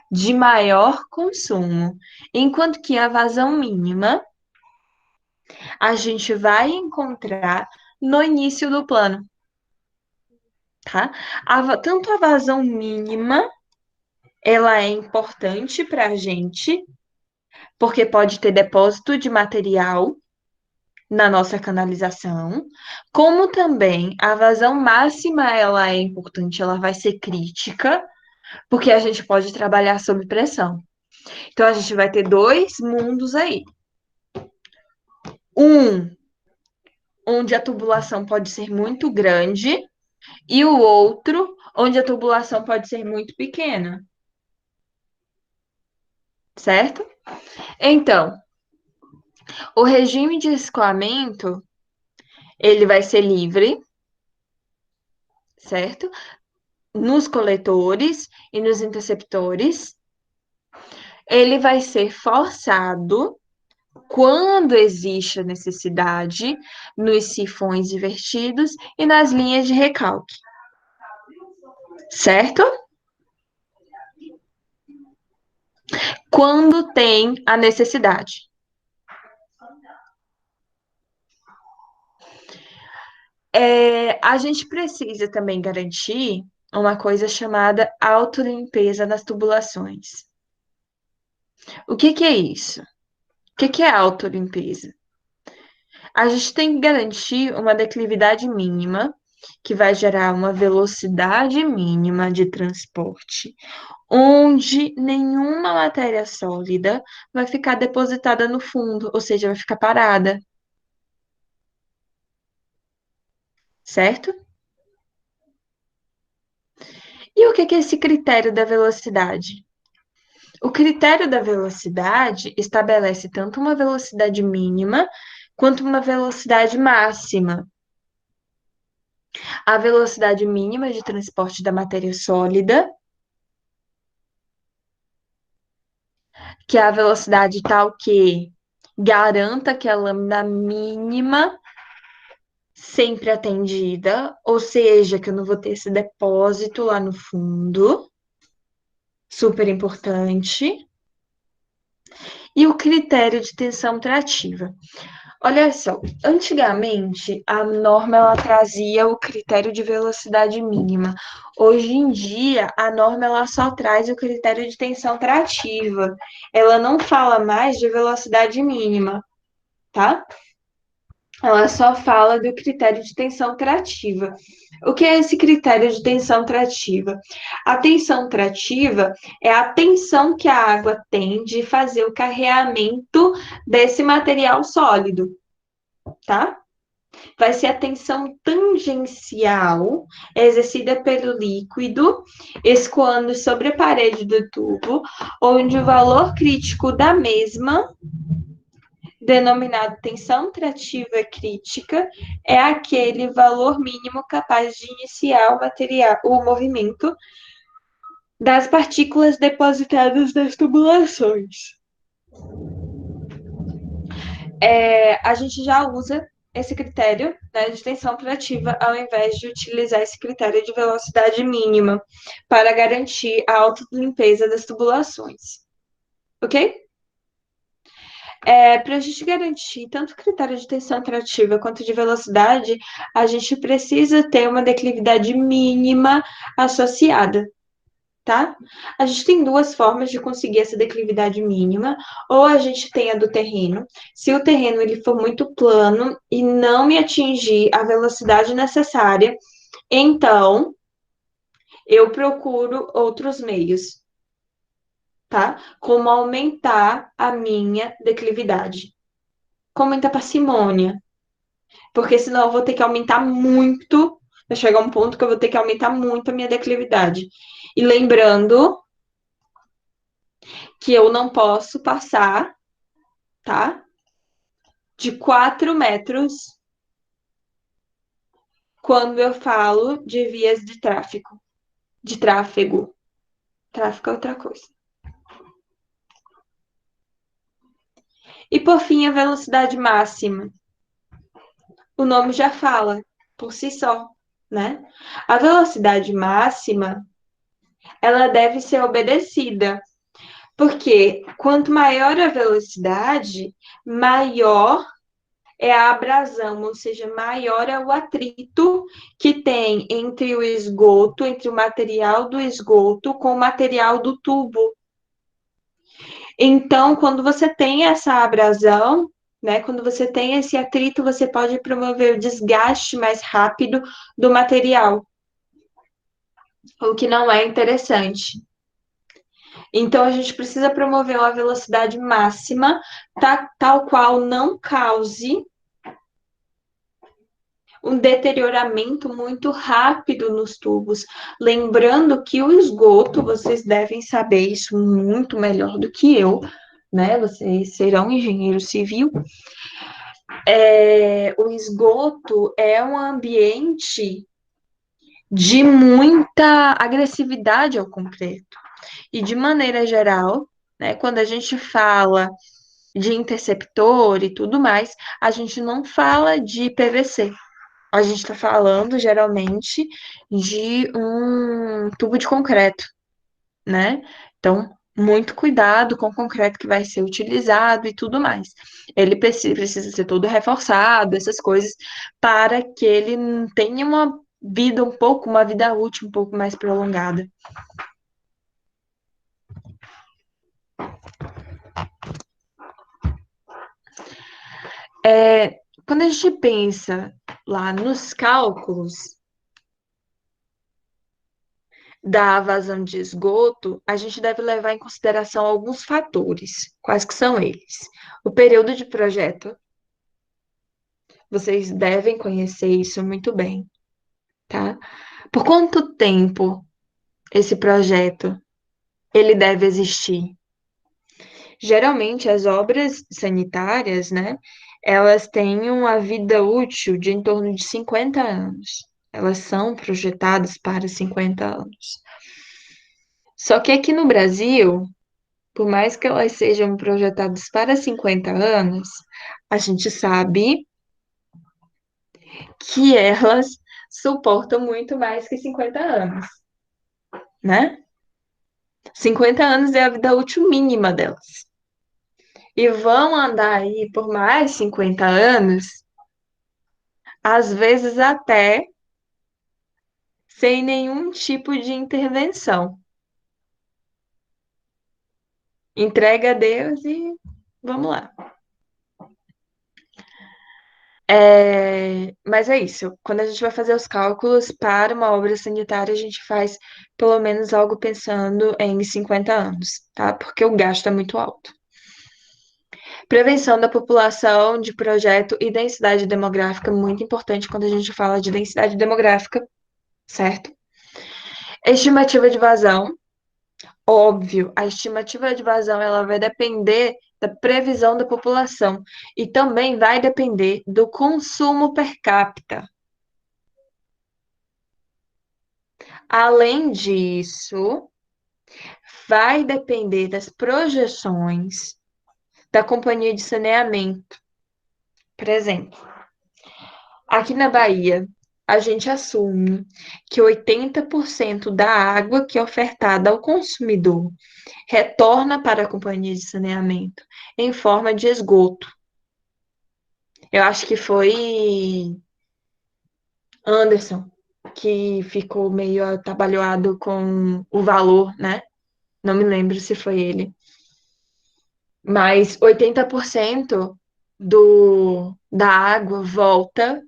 Speaker 2: de maior consumo. Enquanto que a vazão mínima a gente vai encontrar no início do plano, tá? Tanto a vazão mínima, ela é importante para a gente, porque pode ter depósito de material na nossa canalização, como também a vazão máxima, ela é importante, ela vai ser crítica, porque a gente pode trabalhar sob pressão. Então, a gente vai ter dois mundos aí. Um, onde a tubulação pode ser muito grande, e o outro, onde a tubulação pode ser muito pequena. Certo? Então, o regime de escoamento, ele vai ser livre, certo? Nos coletores e nos interceptores. Ele vai ser forçado quando existe a necessidade nos sifões invertidos e nas linhas de recalque. Certo? Quando tem a necessidade. A gente precisa também garantir uma coisa chamada autolimpeza das tubulações. O que é isso? O que é autolimpeza? A gente tem que garantir uma declividade mínima, que vai gerar uma velocidade mínima de transporte, onde nenhuma matéria sólida vai ficar depositada no fundo, ou seja, vai ficar parada. Certo? E o que é esse critério da velocidade? O critério da velocidade estabelece tanto uma velocidade mínima quanto uma velocidade máxima. A velocidade mínima de transporte da matéria sólida, que é a velocidade tal que garanta que a lâmina mínima sempre atendida, ou seja, que eu não vou ter esse depósito lá no fundo, super importante. E o critério de tensão trativa. Olha só, antigamente a norma ela trazia o critério de velocidade mínima. Hoje em dia a norma ela só traz o critério de tensão trativa. Ela não fala mais de velocidade mínima, tá? Ela só fala do critério de tensão trativa. O que é esse critério de tensão trativa? A tensão trativa é a tensão que a água tem de fazer o carreamento desse material sólido, tá? Vai ser a tensão tangencial exercida pelo líquido escoando sobre a parede do tubo, onde o valor crítico da mesma, denominado tensão trativa crítica, é aquele valor mínimo capaz de iniciar o movimento das partículas depositadas nas tubulações. A gente já usa esse critério, né, de tensão proativa ao invés de utilizar esse critério de velocidade mínima para garantir a autolimpeza das tubulações. Ok? Para a gente garantir tanto o critério de tensão atrativa quanto de velocidade, a gente precisa ter uma declividade mínima associada, tá? A gente tem duas formas de conseguir essa declividade mínima, ou a gente tem a do terreno. Se o terreno ele for muito plano e não me atingir a velocidade necessária, então eu procuro outros meios, tá? Como aumentar a minha declividade. Com muita parcimônia, porque senão eu vou ter que aumentar muito, vai chegar um ponto que eu vou ter que aumentar muito a minha declividade. E lembrando que eu não posso passar, tá? De 4 metros quando eu falo de vias de tráfego. De tráfego. Tráfego é outra coisa. E por fim, a velocidade máxima. O nome já fala por si só, né? A velocidade máxima, ela deve ser obedecida. Porque quanto maior a velocidade, maior é a abrasão, ou seja, maior é o atrito que tem entre o esgoto, entre o material do esgoto com o material do tubo. Então, quando você tem essa abrasão, né, quando você tem esse atrito, você pode promover o desgaste mais rápido do material, o que não é interessante. Então, a gente precisa promover uma velocidade máxima, tal qual não cause um deterioramento muito rápido nos tubos. Lembrando que o esgoto, vocês devem saber isso muito melhor do que eu, né? Vocês serão engenheiro civil. O esgoto é um ambiente de muita agressividade ao concreto. E de maneira geral, né, quando a gente fala de interceptor e tudo mais, a gente não fala de PVC. A gente está falando geralmente de um tubo de concreto, né? Então, muito cuidado com o concreto que vai ser utilizado e tudo mais. Ele precisa ser todo reforçado, essas coisas, para que ele tenha uma vida uma vida útil um pouco mais prolongada. Quando a gente pensa lá nos cálculos da vazão de esgoto, a gente deve levar em consideração alguns fatores. Quais que são eles? O período de projeto. Vocês devem conhecer isso muito bem, tá? Por quanto tempo esse projeto ele deve existir? Geralmente as obras sanitárias, né, elas têm uma vida útil de em torno de 50 anos. Elas são projetadas para 50 anos. Só que aqui no Brasil, por mais que elas sejam projetadas para 50 anos, a gente sabe que elas suportam muito mais que 50 anos, né? 50 anos é a vida útil mínima delas. E vão andar aí por mais 50 anos, às vezes até sem nenhum tipo de intervenção. Entrega a Deus e vamos lá. Mas é isso. Quando a gente vai fazer os cálculos para uma obra sanitária, a gente faz pelo menos algo pensando em 50 anos, tá? Porque o gasto é muito alto. Prevenção da população de projeto e densidade demográfica, muito importante quando a gente fala de densidade demográfica, certo? Estimativa de vazão. Óbvio, a estimativa de vazão ela vai depender da previsão da população e também vai depender do consumo per capita. Além disso, vai depender das projeções da companhia de saneamento, Por exemplo, aqui na Bahia, a gente assume que 80% da água que é ofertada ao consumidor retorna para a companhia de saneamento em forma de esgoto. Eu acho que foi Anderson que ficou meio atabalhoado com o valor, né? Não me lembro se foi ele. Mas 80% da água volta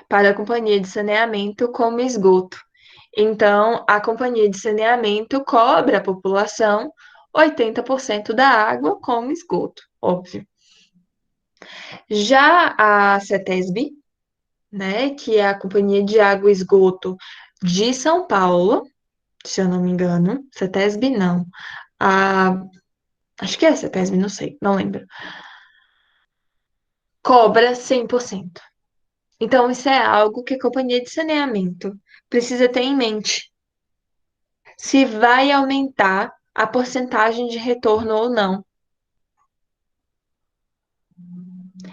Speaker 2: para a companhia de saneamento como esgoto. Então, a companhia de saneamento cobra a população 80% da água como esgoto, óbvio. Já a CETESB, né, que é a Companhia de Água e Esgoto de São Paulo, se eu não me engano, CETESB não, a, acho que é CETESB, não sei, não lembro, cobra 100%. Então, isso é algo que a companhia de saneamento precisa ter em mente, se vai aumentar a porcentagem de retorno ou não.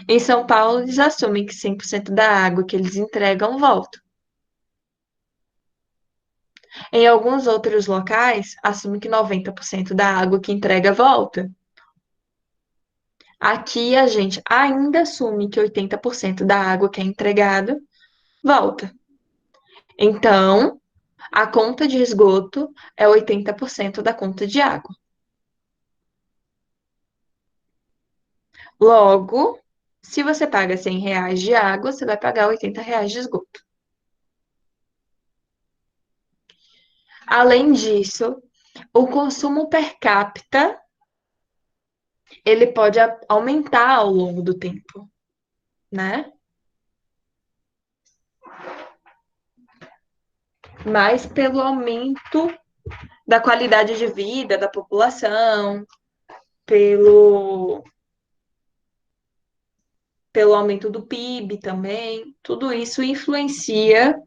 Speaker 2: Em São Paulo, eles assumem que 100% da água que eles entregam volta. Em alguns outros locais, assumem que 90% da água que entrega volta. Aqui a gente ainda assume que 80% da água que é entregada volta. Então, a conta de esgoto é 80% da conta de água. Logo, se você paga R$ 100 de água, você vai pagar R$ 80 de esgoto. Além disso, o consumo per capita ele pode aumentar ao longo do tempo, né? Mas pelo aumento da qualidade de vida da população, pelo, pelo aumento do PIB também, tudo isso influencia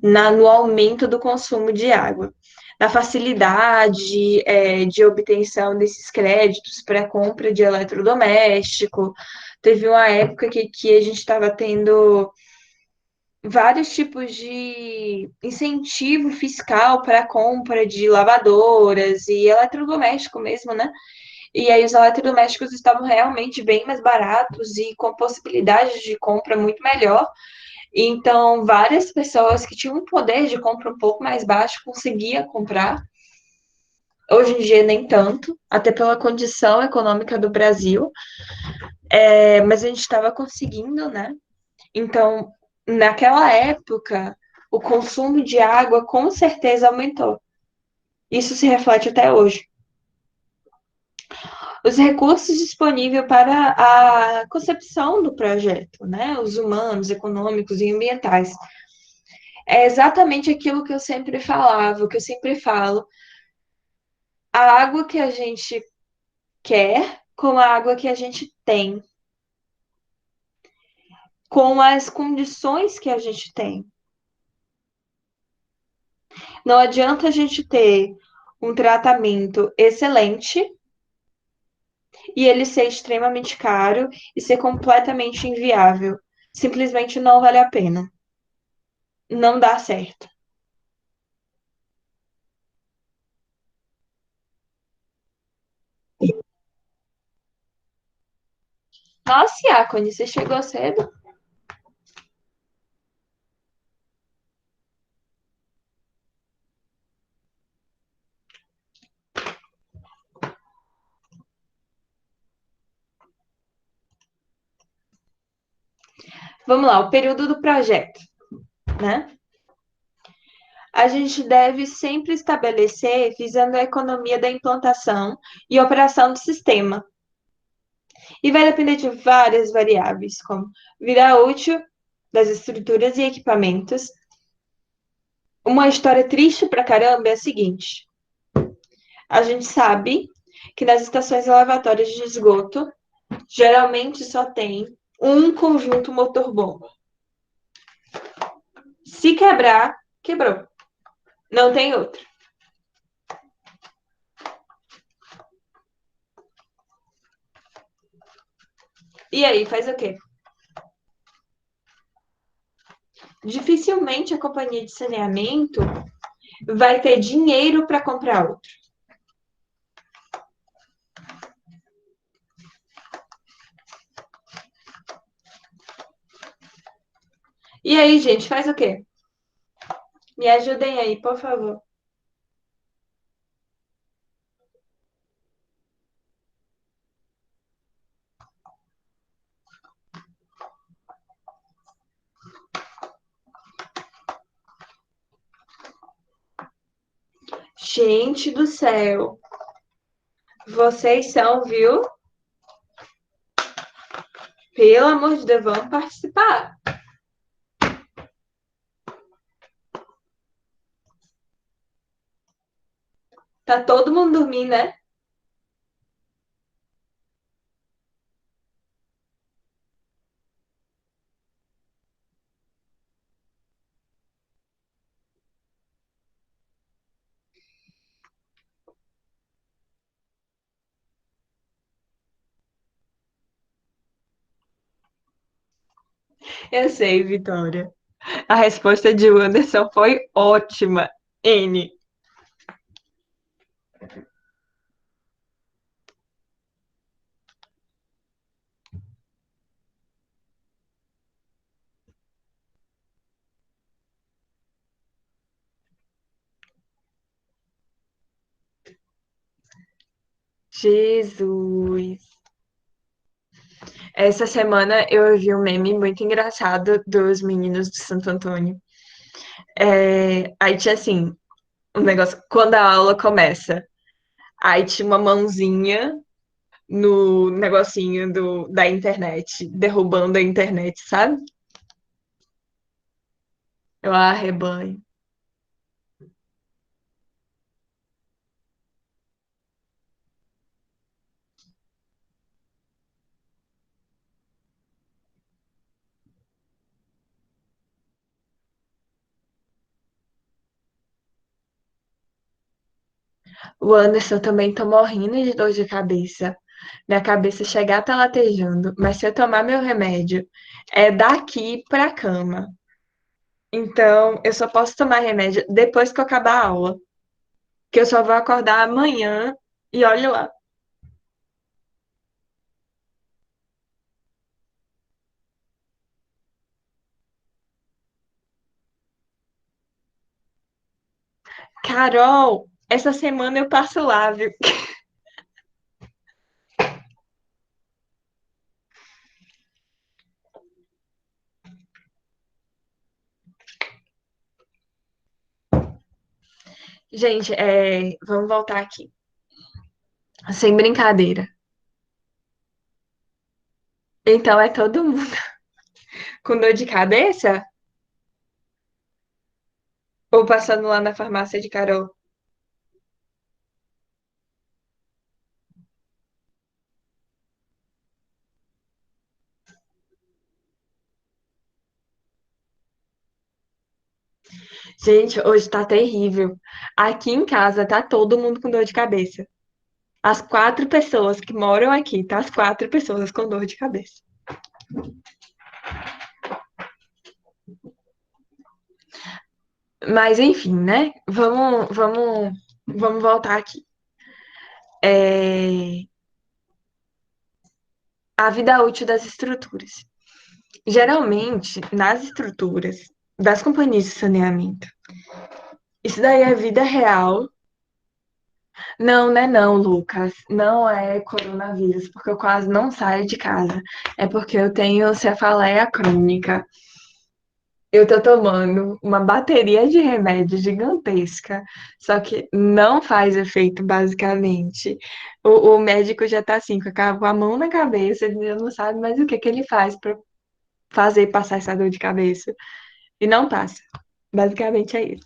Speaker 2: no aumento do consumo de água. Na facilidade de obtenção desses créditos para compra de eletrodoméstico. Teve uma época que a gente estava tendo vários tipos de incentivo fiscal para a compra de lavadoras e eletrodoméstico mesmo, né? E aí os eletrodomésticos estavam realmente bem mais baratos e com possibilidades de compra muito melhor. Então, várias pessoas que tinham um poder de compra um pouco mais baixo conseguiam comprar. Hoje em dia, nem tanto, até pela condição econômica do Brasil. Mas a gente estava conseguindo, né? Então, naquela época, o consumo de água com certeza aumentou. Isso se reflete até hoje. Os recursos disponíveis para a concepção do projeto, né? Os humanos, econômicos e ambientais. É exatamente aquilo que eu sempre falava, que eu sempre falo. A água que a gente quer com a água que a gente tem, com as condições que a gente tem. Não adianta a gente ter um tratamento excelente e ele ser extremamente caro e ser completamente inviável. Simplesmente não vale a pena. Não dá certo. Nossa, Iacone, você chegou cedo? Vamos lá, o período do projeto, né? A gente deve sempre estabelecer visando a economia da implantação e operação do sistema. E vai depender de várias variáveis, como vida útil das estruturas e equipamentos. Uma história triste pra caramba é a seguinte: a gente sabe que nas estações elevatórias de esgoto, geralmente só tem um conjunto motor-bomba. Se quebrar, quebrou. Não tem outro. E aí, faz o quê? Dificilmente a companhia de saneamento vai ter dinheiro para comprar outro. E aí, gente, faz o quê? Me ajudem aí, por favor. Gente do céu. Vocês são, viu? Pelo amor de Deus, vamos participar. Tá todo mundo dormindo, né? Eu sei, Vitória. A resposta de Anderson foi ótima. N. Jesus. Essa semana eu vi um meme muito engraçado dos meninos de Santo Antônio. Aí tinha assim, um negócio, quando a aula começa, aí tinha uma mãozinha no negocinho da internet, derrubando a internet, sabe? Eu arrebanho. O Anderson também tá morrendo de dor de cabeça. Minha cabeça chega tá latejando, mas se eu tomar meu remédio, é daqui pra cama. Então, eu só posso tomar remédio depois que eu acabar a aula. Que eu só vou acordar amanhã e olhe lá. Carol, essa semana eu passo lá, viu? Gente, vamos voltar aqui. Sem brincadeira. Então é todo mundo com dor de cabeça? Ou passando lá na farmácia de Carol? Gente, hoje tá terrível. Aqui em casa tá todo mundo com dor de cabeça. As 4 pessoas que moram aqui, tá? As 4 pessoas com dor de cabeça. Mas enfim, né? Vamos voltar aqui. É, A vida útil das estruturas. Geralmente, nas estruturas das companhias de saneamento, isso daí é vida real. Não, né, não, Lucas. Não é coronavírus, porque eu quase não saio de casa. É porque eu tenho cefaleia crônica. Eu tô tomando uma bateria de remédio gigantesca, só que não faz efeito, basicamente. O médico já tá assim, com a mão na cabeça, ele já não sabe mais o que que ele faz pra fazer passar essa dor de cabeça. E não passa. Basicamente é isso.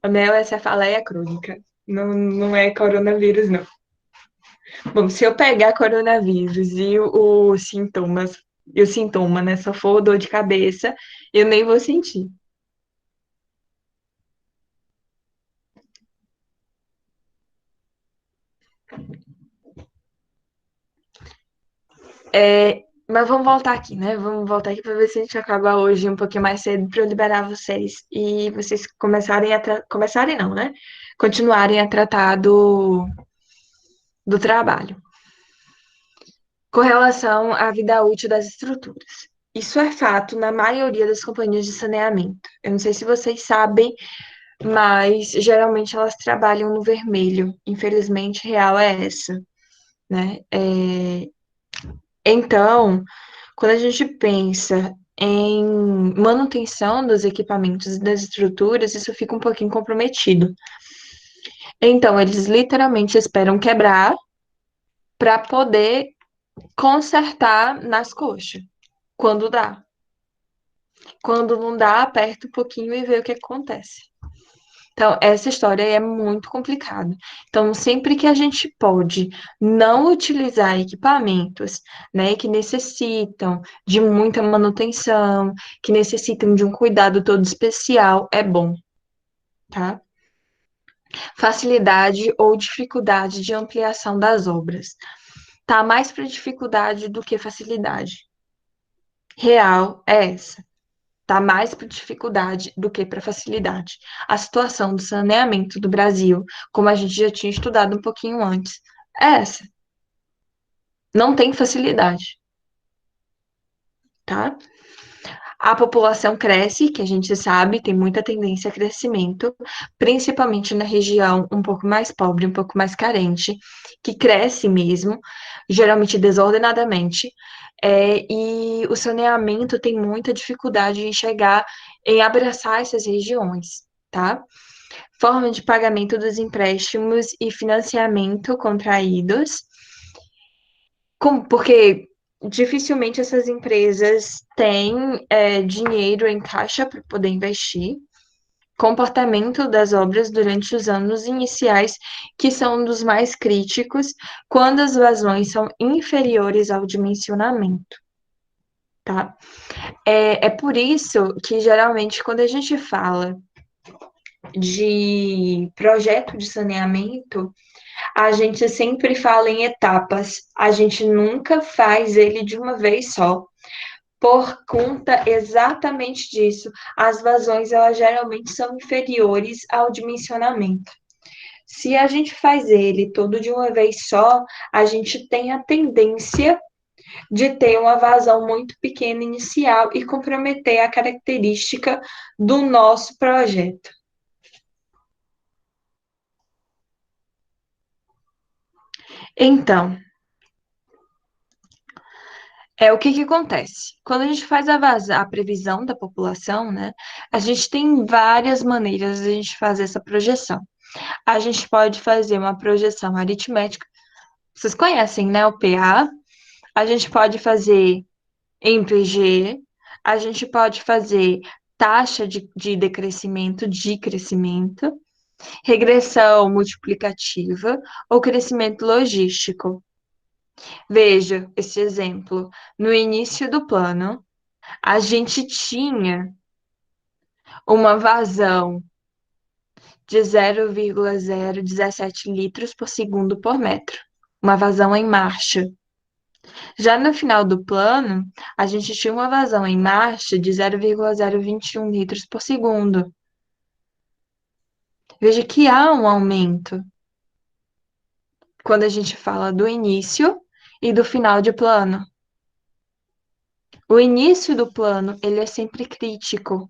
Speaker 2: O meu é cefaleia crônica. Não, não é coronavírus, não. Bom, se eu pegar coronavírus e os sintomas, e o sintoma, né, só for dor de cabeça, eu nem vou sentir. Mas vamos voltar aqui, né? Vamos voltar aqui para ver se a gente acaba hoje um pouquinho mais cedo para eu liberar vocês e vocês começarem não, né? Continuarem a tratar do trabalho. Com relação à vida útil das estruturas. Isso é fato na maioria das companhias de saneamento. Eu não sei se vocês sabem, mas geralmente elas trabalham no vermelho. Infelizmente, real é essa, né? Então, quando a gente pensa em manutenção dos equipamentos e das estruturas, isso fica um pouquinho comprometido. Então, eles literalmente esperam quebrar para poder consertar nas coxas, quando dá. Quando não dá, aperta um pouquinho e vê o que acontece. Então, essa história é muito complicada. Então, sempre que a gente pode não utilizar equipamentos, né, que necessitam de muita manutenção, que necessitam de um cuidado todo especial, é bom, tá? Facilidade ou dificuldade de ampliação das obras. Tá mais para dificuldade do que facilidade. Real é essa. Tá mais para dificuldade do que para facilidade. A situação do saneamento do Brasil, como a gente já tinha estudado um pouquinho antes, é essa. Não tem facilidade, tá? A população cresce, que a gente sabe, tem muita tendência a crescimento, principalmente na região um pouco mais pobre, um pouco mais carente, que cresce mesmo, geralmente desordenadamente, e o saneamento tem muita dificuldade em chegar, em abraçar essas regiões, tá? Forma de pagamento dos empréstimos e financiamento contraídos, porque dificilmente essas empresas têm dinheiro em caixa para poder investir. Comportamento das obras durante os anos iniciais, que são um dos mais críticos, quando as vazões são inferiores ao dimensionamento, tá? É por isso que, geralmente, quando a gente fala de projeto de saneamento, a gente sempre fala em etapas, a gente nunca faz ele de uma vez só. Por conta exatamente disso, as vazões elas geralmente são inferiores ao dimensionamento. Se a gente faz ele todo de uma vez só, a gente tem a tendência de ter uma vazão muito pequena inicial e comprometer a característica do nosso projeto. Então, o que acontece? Quando a gente faz a previsão da população, né, a gente tem várias maneiras de a gente fazer essa projeção. A gente pode fazer uma projeção aritmética. Vocês conhecem, né, o PA? A gente pode fazer em PG, a gente pode fazer taxa de decrescimento, de crescimento, regressão multiplicativa ou crescimento logístico. Veja esse exemplo. No início do plano, a gente tinha uma vazão de 0,017 litros por segundo por metro. Uma vazão em marcha. Já no final do plano, a gente tinha uma vazão em marcha de 0,021 litros por segundo. Veja que há um aumento quando a gente fala do início e do final de plano. O início do plano, ele é sempre crítico.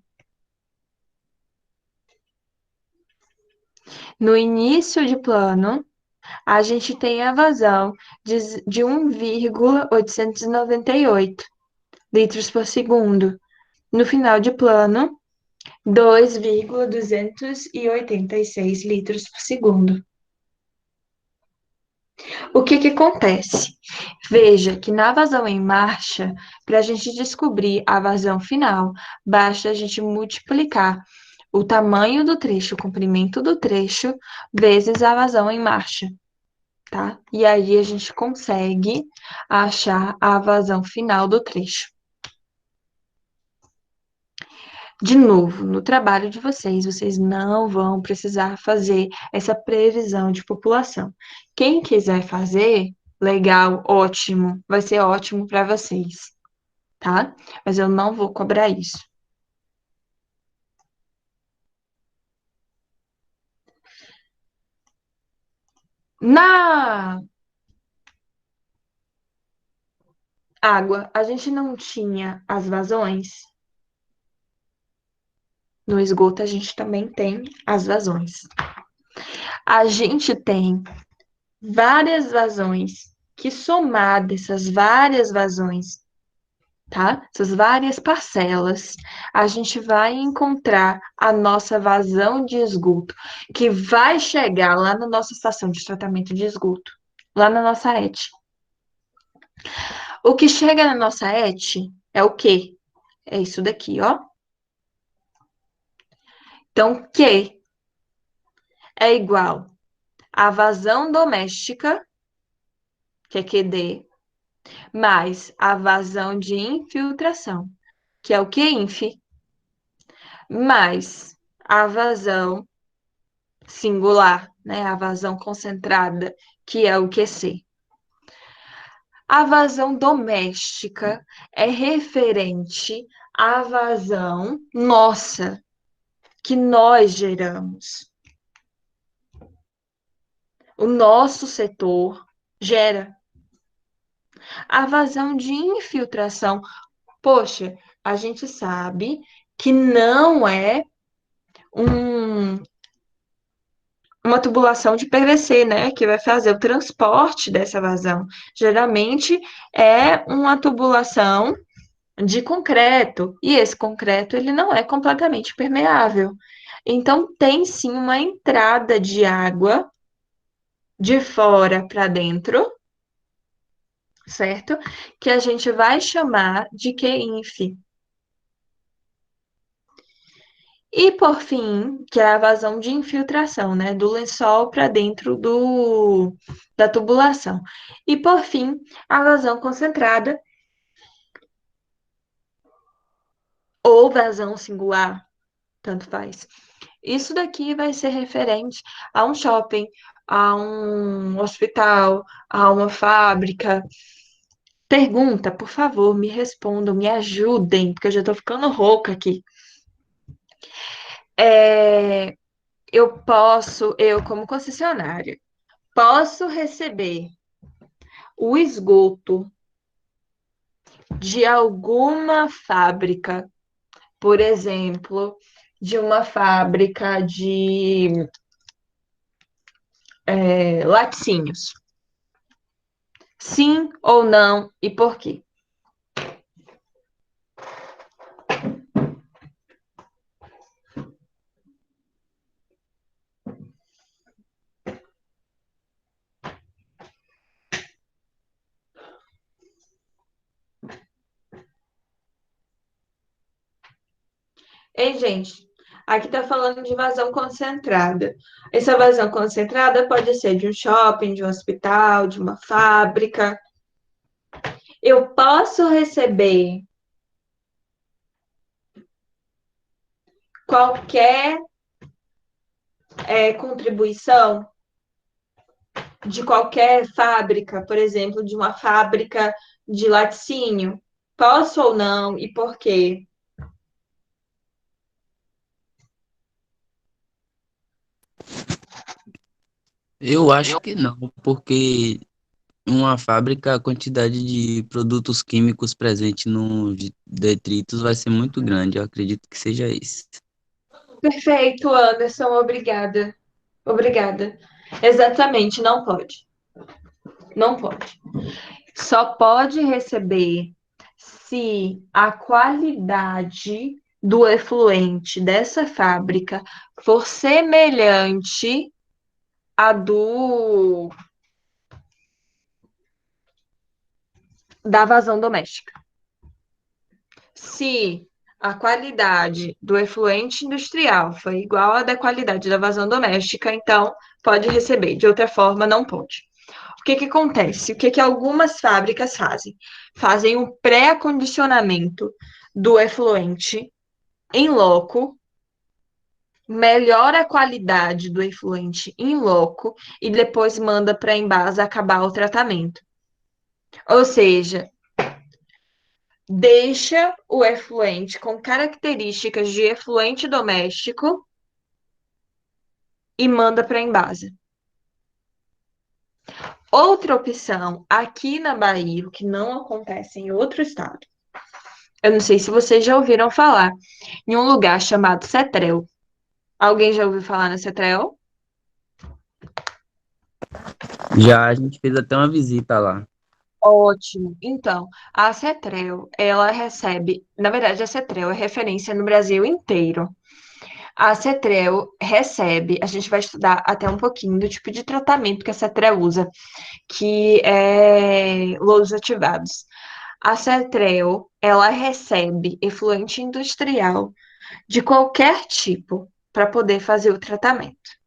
Speaker 2: No início de plano, a gente tem a vazão de 1,898 litros por segundo. No final de plano, 2,286 litros por segundo. O que acontece? Veja que na vazão em marcha, para a gente descobrir a vazão final, basta a gente multiplicar o tamanho do trecho, o comprimento do trecho, vezes a vazão em marcha, tá? E aí a gente consegue achar a vazão final do trecho. De novo, no trabalho de vocês não vão precisar fazer essa previsão de população. Quem quiser fazer, Legal, ótimo. Vai ser ótimo para vocês, tá? Mas eu não vou cobrar isso. Na água, a gente não tinha as vazões. No esgoto, a gente também tem as vazões. A gente tem várias vazões que, somadas essas várias vazões, tá? Essas várias parcelas, a gente vai encontrar a nossa vazão de esgoto, que vai chegar lá na nossa estação de tratamento de esgoto, lá na nossa ET. O que chega na nossa ET é o quê? É isso daqui, ó. Então, Q é igual a vazão doméstica, que é QD, mais a vazão de infiltração, que é o QINF, mais a vazão singular, né? A vazão concentrada, que é o QC. A vazão doméstica é referente à vazão nossa, que nós geramos. O nosso setor gera. A vazão de infiltração, poxa, a gente sabe que não é uma tubulação de PVC, né, que vai fazer o transporte dessa vazão. Geralmente é uma tubulação de concreto, e esse concreto ele não é completamente permeável. Então tem sim uma entrada de água de fora para dentro, certo? Que a gente vai chamar de QINF. E, por fim, que é a vazão de infiltração, né? Do lençol para dentro da tubulação. E, por fim, a vazão concentrada ou vazão singular, tanto faz. Isso daqui vai ser referente a um shopping, a um hospital, a uma fábrica. Pergunta, por favor, me respondam, me ajudem, porque eu já estou ficando rouca aqui. Eu como concessionária, posso receber o esgoto de alguma fábrica, por exemplo, de uma fábrica de laticínios. Sim ou não e por quê? Ei, gente, aqui está falando de vazão concentrada. Essa vazão concentrada pode ser de um shopping, de um hospital, de uma fábrica. Eu posso receber qualquer contribuição de qualquer fábrica, por exemplo, de uma fábrica de laticínio? Posso ou não e por quê?
Speaker 5: Eu acho que não, porque uma fábrica, a quantidade de produtos químicos presente nos detritos vai ser muito grande. Eu acredito que seja isso.
Speaker 2: Perfeito, Anderson, obrigada. Obrigada. Exatamente, não pode. Não pode. Só pode receber se a qualidade do efluente dessa fábrica for semelhante à da vazão doméstica. Se a qualidade do efluente industrial foi igual à da qualidade da vazão doméstica, então pode receber. De outra forma, não pode. O que acontece? O que algumas fábricas fazem? Fazem um pré-acondicionamento do efluente em loco, melhora a qualidade do efluente em loco e depois manda para a Embasa acabar o tratamento. Ou seja, deixa o efluente com características de efluente doméstico e manda para a Embasa. Outra opção, aqui na Bahia, o que não acontece em outro estado. Eu não sei se vocês já ouviram falar em um lugar chamado Cetrel. Alguém já ouviu falar na Cetrel?
Speaker 5: Já a gente fez até uma visita lá.
Speaker 2: Ótimo. Então, a Cetrel, ela recebe, na verdade, a Cetrel é referência no Brasil inteiro. A Cetrel recebe, a gente vai estudar até um pouquinho do tipo de tratamento que a Cetrel usa, que é lodos ativados. A Cetrel, ela recebe efluente industrial de qualquer tipo para poder fazer o tratamento.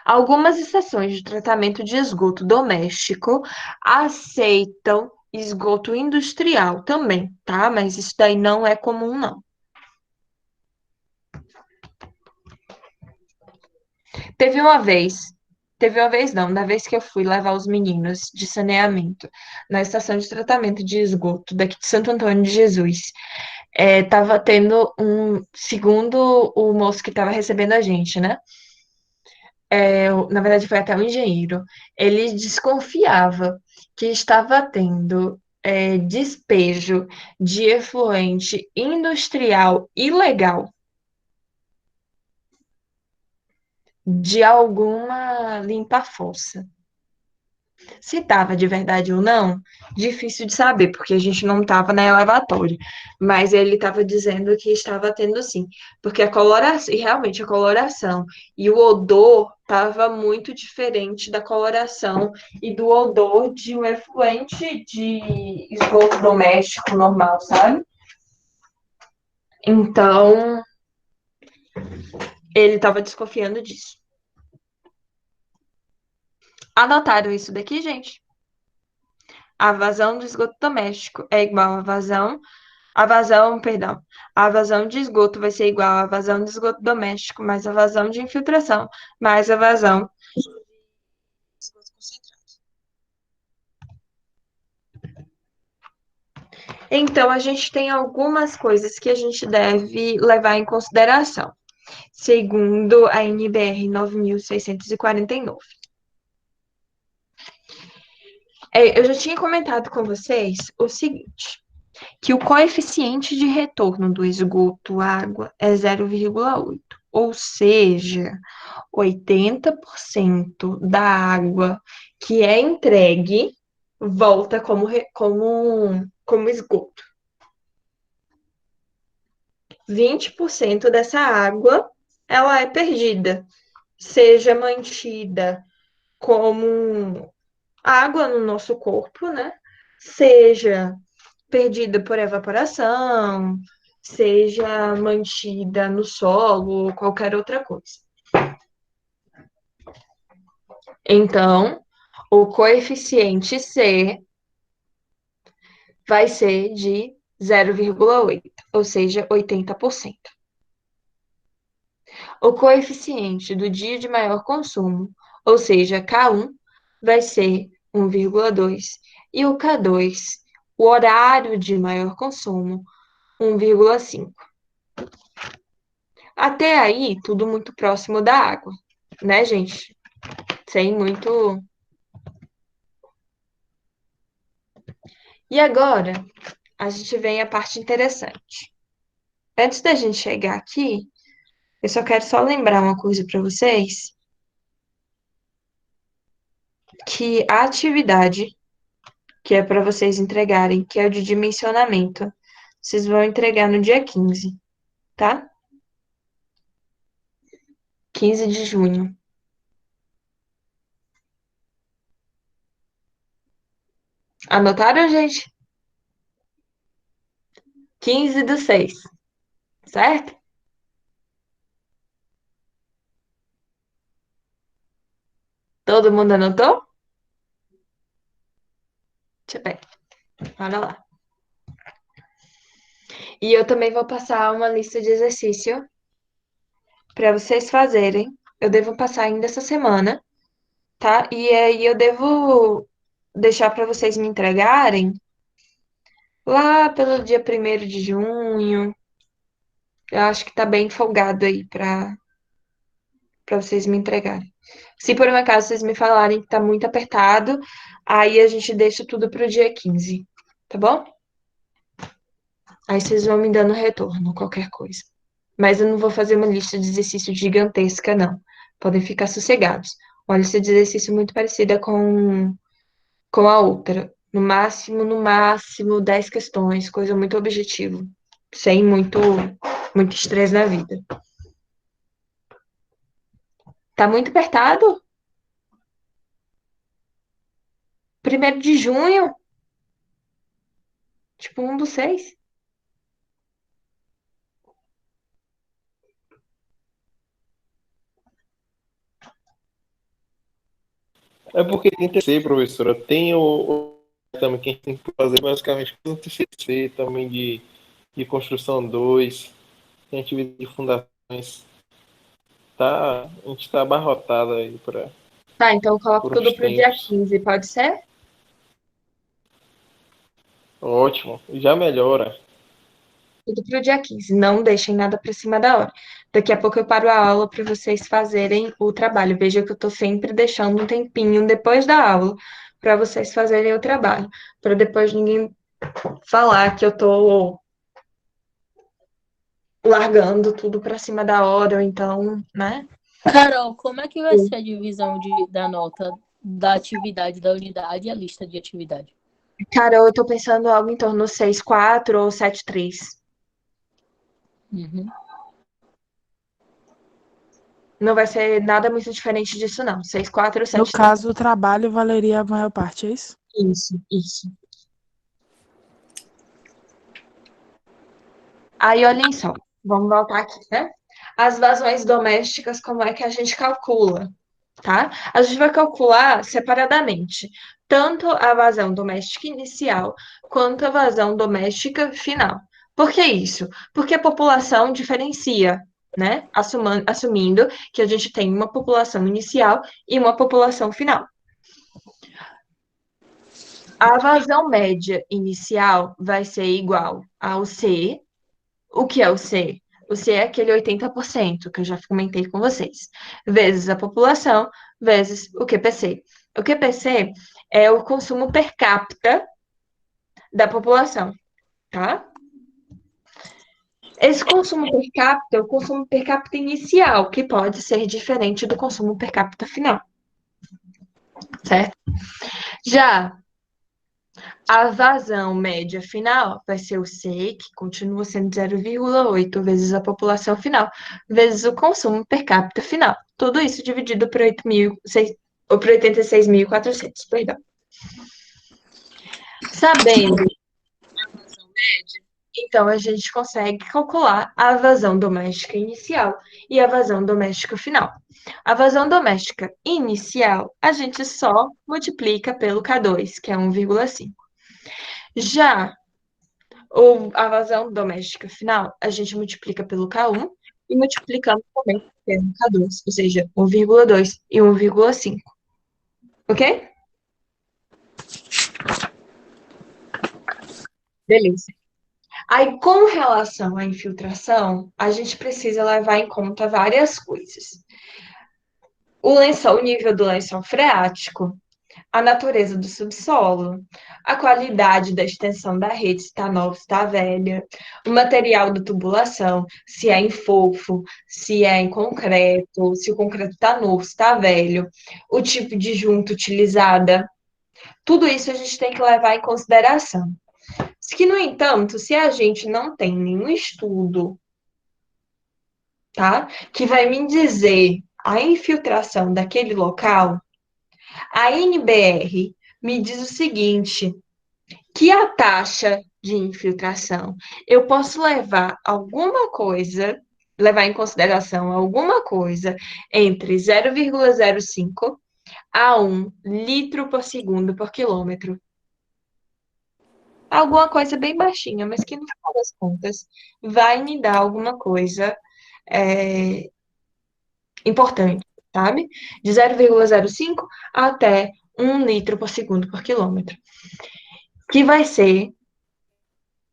Speaker 2: Algumas estações de tratamento de esgoto doméstico aceitam esgoto industrial também, tá? Mas isso daí não é comum, não. Teve uma vez, teve uma vez não, na vez que eu fui levar os meninos de saneamento na estação de tratamento de esgoto daqui de Santo Antônio de Jesus, tava tendo segundo o moço que estava recebendo a gente, né? Na verdade, foi até um engenheiro. Ele desconfiava que estava tendo despejo de efluente industrial ilegal de alguma limpa-fossa. Se estava de verdade ou não, difícil de saber, porque a gente não estava na elevatória. Mas ele estava dizendo que estava tendo sim, porque a coloração, e realmente a coloração e o odor estava muito diferente da coloração e do odor de um efluente de esgoto doméstico normal, sabe? Então, ele estava desconfiando disso. Anotaram isso daqui, gente? A vazão do esgoto doméstico é igual perdão, a vazão de esgoto vai ser igual à vazão de esgoto doméstico mais a vazão de infiltração mais a vazão de esgoto concentrado. Então, a gente tem algumas coisas que a gente deve levar em consideração, segundo a NBR 9649. Eu já tinha comentado com vocês o seguinte, que o coeficiente de retorno do esgoto água é 0,8, ou seja, 80% da água que é entregue volta como esgoto. 20% dessa água ela é perdida, seja mantida como água no nosso corpo, né? Seja perdida por evaporação, seja mantida no solo ou qualquer outra coisa. Então, o coeficiente C vai ser de 0,8, ou seja, 80%. O coeficiente do dia de maior consumo, ou seja, K1, vai ser 1,2. E o K2, o horário de maior consumo, 1,5. Até aí, tudo muito próximo da água, né, gente? Sem muito. E agora, a gente vem à parte interessante. Antes da gente chegar aqui, eu só quero lembrar uma coisa para vocês, que a atividade que é para vocês entregarem, que é o de dimensionamento, vocês vão entregar no dia 15, tá? 15 de junho. Anotaram, gente? 15/6, certo? Todo mundo anotou? Deixa eu ver. Olha lá. E eu também vou passar uma lista de exercício para vocês fazerem. Eu devo passar ainda essa semana, tá? E aí eu devo deixar para vocês me entregarem lá pelo dia 1º de junho. Eu acho que tá bem folgado aí para vocês me entregarem. Se por um acaso vocês me falarem que tá muito apertado, aí a gente deixa tudo pro dia 15, tá bom? Aí vocês vão me dando retorno, qualquer coisa. Mas eu não vou fazer uma lista de exercícios gigantesca, não. Podem ficar sossegados. Uma lista de exercício muito parecida com a outra. No máximo, 10 questões, coisa muito objetiva. Sem muito estresse na vida. Tá muito apertado? 1º de junho? Tipo, 1/6?
Speaker 4: É porque tem TCC, professora. Tem também que a gente tem que fazer basicamente um TCC também de construção 2, tem atividade de fundações. Tá, a gente tá abarrotado aí
Speaker 2: Tá, então eu coloco
Speaker 4: por uns
Speaker 2: tudo pro dia
Speaker 4: tempos.
Speaker 2: 15, pode ser?
Speaker 4: Ótimo, já melhora.
Speaker 2: Tudo pro dia 15. Não deixem nada para cima da hora. Daqui a pouco eu paro a aula para vocês fazerem o trabalho. Veja que eu tô sempre deixando um tempinho depois da aula para vocês fazerem o trabalho, para depois ninguém falar que eu tô largando tudo para cima da hora, ou então, né?
Speaker 1: Carol, como é que vai ser a divisão da nota da atividade da unidade e a lista de atividade?
Speaker 2: Cara, eu tô pensando algo em torno de 6,4 ou 7,3.
Speaker 1: Uhum.
Speaker 2: Não vai ser nada muito diferente disso, não. 6,4 ou
Speaker 6: No
Speaker 2: 7,3.
Speaker 6: caso, o trabalho valeria a maior parte, é isso?
Speaker 2: Isso. Aí, olhem só, vamos voltar aqui, né? As vazões domésticas, como é que a gente calcula, tá? A gente vai calcular separadamente, tanto a vazão doméstica inicial quanto a vazão doméstica final. Por que isso? Porque a população diferencia, né? Assumindo que a gente tem uma população inicial e uma população final. A vazão média inicial vai ser igual ao C. O que é o C? O C é aquele 80% que eu já comentei com vocês, vezes a população, vezes o QPC. O QPC é o consumo per capita da população, tá? Esse consumo per capita é o consumo per capita inicial, que pode ser diferente do consumo per capita final, certo? Já a vazão média final vai ser o C, que continua sendo 0,8 vezes a população final, vezes o consumo per capita final. Tudo isso dividido por 86.400, perdão. Sabendo a vazão média, então a gente consegue calcular a vazão doméstica inicial e a vazão doméstica final. A vazão doméstica inicial, a gente só multiplica pelo K2, que é 1,5. Já a vazão doméstica final, a gente multiplica pelo K1 e multiplicando também pelo K2, ou seja, 1,2 e 1,5. Ok? Beleza. Aí, com relação à infiltração, a gente precisa levar em conta várias coisas. O nível do lençol freático, a natureza do subsolo, a qualidade da extensão da rede, se está nova, se está velha, o material da tubulação, se é em fofo, se é em concreto, se o concreto está novo, se está velho, o tipo de junta utilizada, tudo isso a gente tem que levar em consideração. Que, no entanto, se a gente não tem nenhum estudo, tá, que vai me dizer a infiltração daquele local, a NBR me diz o seguinte, que a taxa de infiltração, eu posso levar levar em consideração alguma coisa entre 0,05 a 1 litro por segundo por quilômetro. Alguma coisa bem baixinha, mas que no final das contas vai me dar alguma coisa importante, sabe? De 0,05 até 1 litro por segundo por quilômetro, que vai ser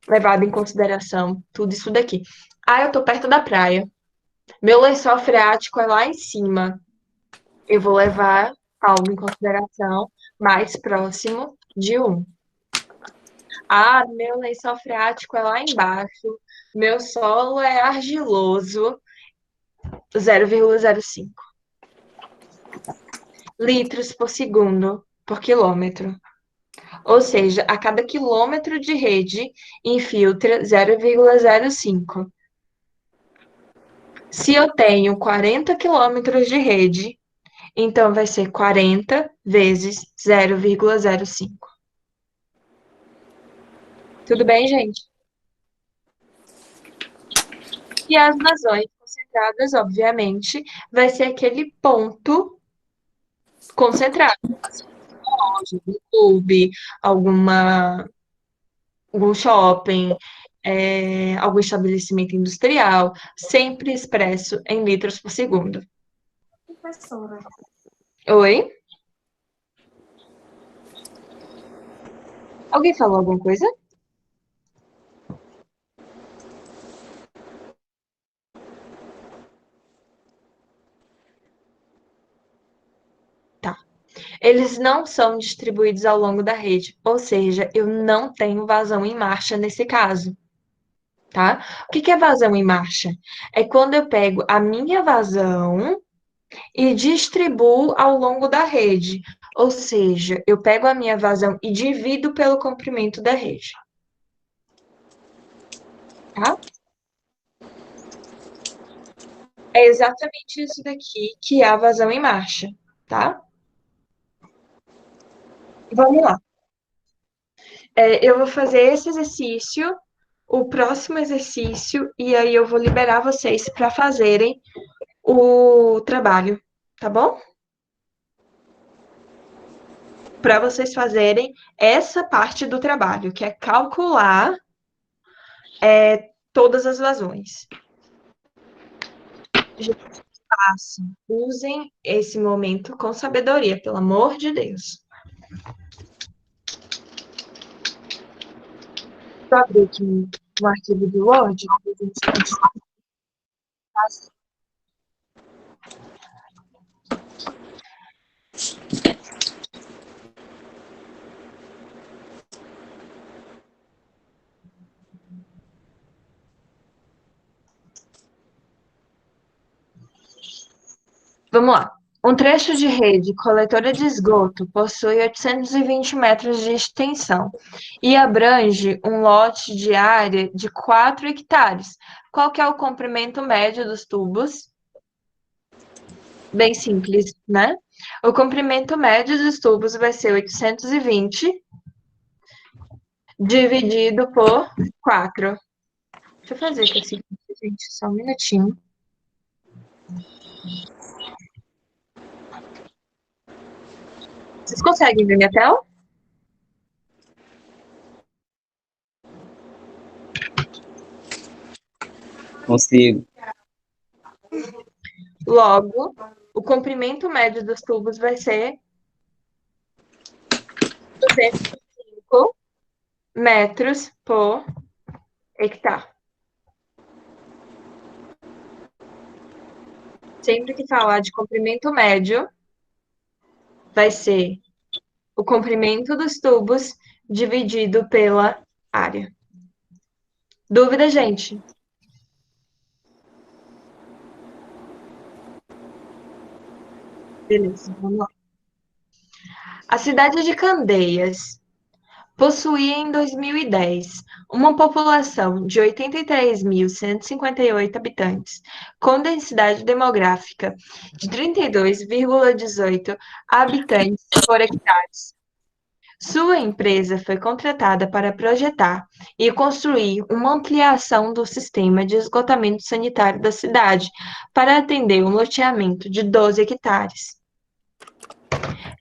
Speaker 2: levado em consideração tudo isso daqui. Ah, eu tô perto da praia. Meu lençol freático é lá em cima. Eu vou levar algo em consideração mais próximo de 1. Ah, meu lençol freático é lá embaixo. Meu solo é argiloso. 0,05 litros por segundo por quilômetro. Ou seja, a cada quilômetro de rede infiltra 0,05. Se eu tenho 40 quilômetros de rede, então vai ser 40 vezes 0,05. Tudo bem, gente? E as vazões concentradas, obviamente, vai ser aquele ponto concentrado. Loja, um clube, algum shopping, algum estabelecimento industrial, sempre expresso em litros por segundo.
Speaker 7: Professora.
Speaker 2: Oi? Alguém falou alguma coisa? Tá. Eles não são distribuídos ao longo da rede, ou seja, eu não tenho vazão em marcha nesse caso, tá? O que é vazão em marcha? É quando eu pego a minha vazão e distribuo ao longo da rede, ou seja, eu pego a minha vazão e divido pelo comprimento da rede, tá? É exatamente isso daqui que é a vazão em marcha, tá? Vamos lá. Eu vou fazer esse exercício, o próximo exercício, e aí eu vou liberar vocês para fazerem o trabalho, tá bom? Para vocês fazerem essa parte do trabalho, que é calcular todas as vazões. Gente, façam, usem esse momento com sabedoria, pelo amor de Deus. Vou abrir aqui um arquivo do Word. Vamos lá. Um trecho de rede coletora de esgoto possui 820 metros de extensão e abrange um lote de área de 4 hectares. Qual que é o comprimento médio dos tubos? Bem simples, né? O comprimento médio dos tubos vai ser 820 dividido por 4. Deixa eu fazer aqui, gente, só um minutinho. Vocês conseguem ver minha tela?
Speaker 5: Consigo.
Speaker 2: Logo, o comprimento médio dos tubos vai ser 205 metros por hectare. Sempre que falar de comprimento médio, vai ser o comprimento dos tubos dividido pela área. Dúvida, gente? Beleza, vamos lá. A cidade de Candeias possuía em 2010 uma população de 83.158 habitantes, com densidade demográfica de 32,18 habitantes por hectare. Sua empresa foi contratada para projetar e construir uma ampliação do sistema de esgotamento sanitário da cidade para atender um loteamento de 12 hectares.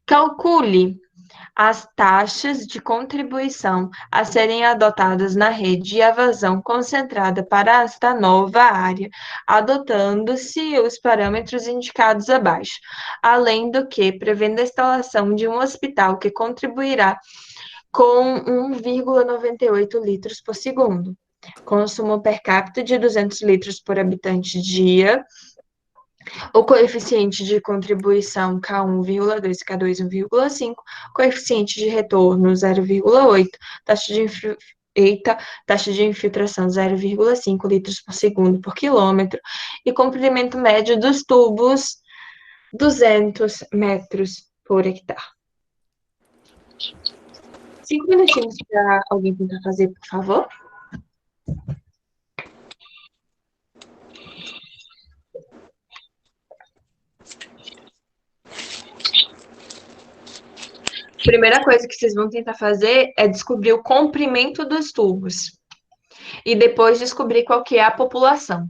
Speaker 2: Calcule as taxas de contribuição a serem adotadas na rede e a vazão concentrada para esta nova área, adotando-se os parâmetros indicados abaixo, além do que prevendo a instalação de um hospital que contribuirá com 1,98 litros por segundo, consumo per capita de 200 litros por habitante dia, o coeficiente de contribuição K1,2 e K2 1,5, coeficiente de retorno 0,8, taxa de infiltração 0,5 litros por segundo por quilômetro e comprimento médio dos tubos 200 metros por hectare. 5 minutinhos para alguém tentar fazer, por favor. Primeira coisa que vocês vão tentar fazer é descobrir o comprimento dos tubos. E depois descobrir qual que é a população.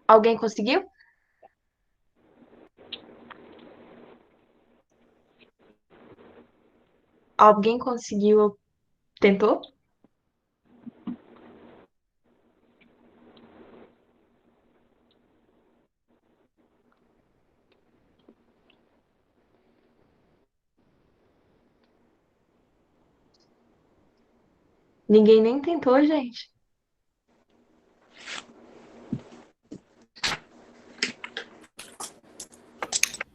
Speaker 2: Alguém conseguiu? Alguém conseguiu? Tentou? Ninguém nem tentou, gente.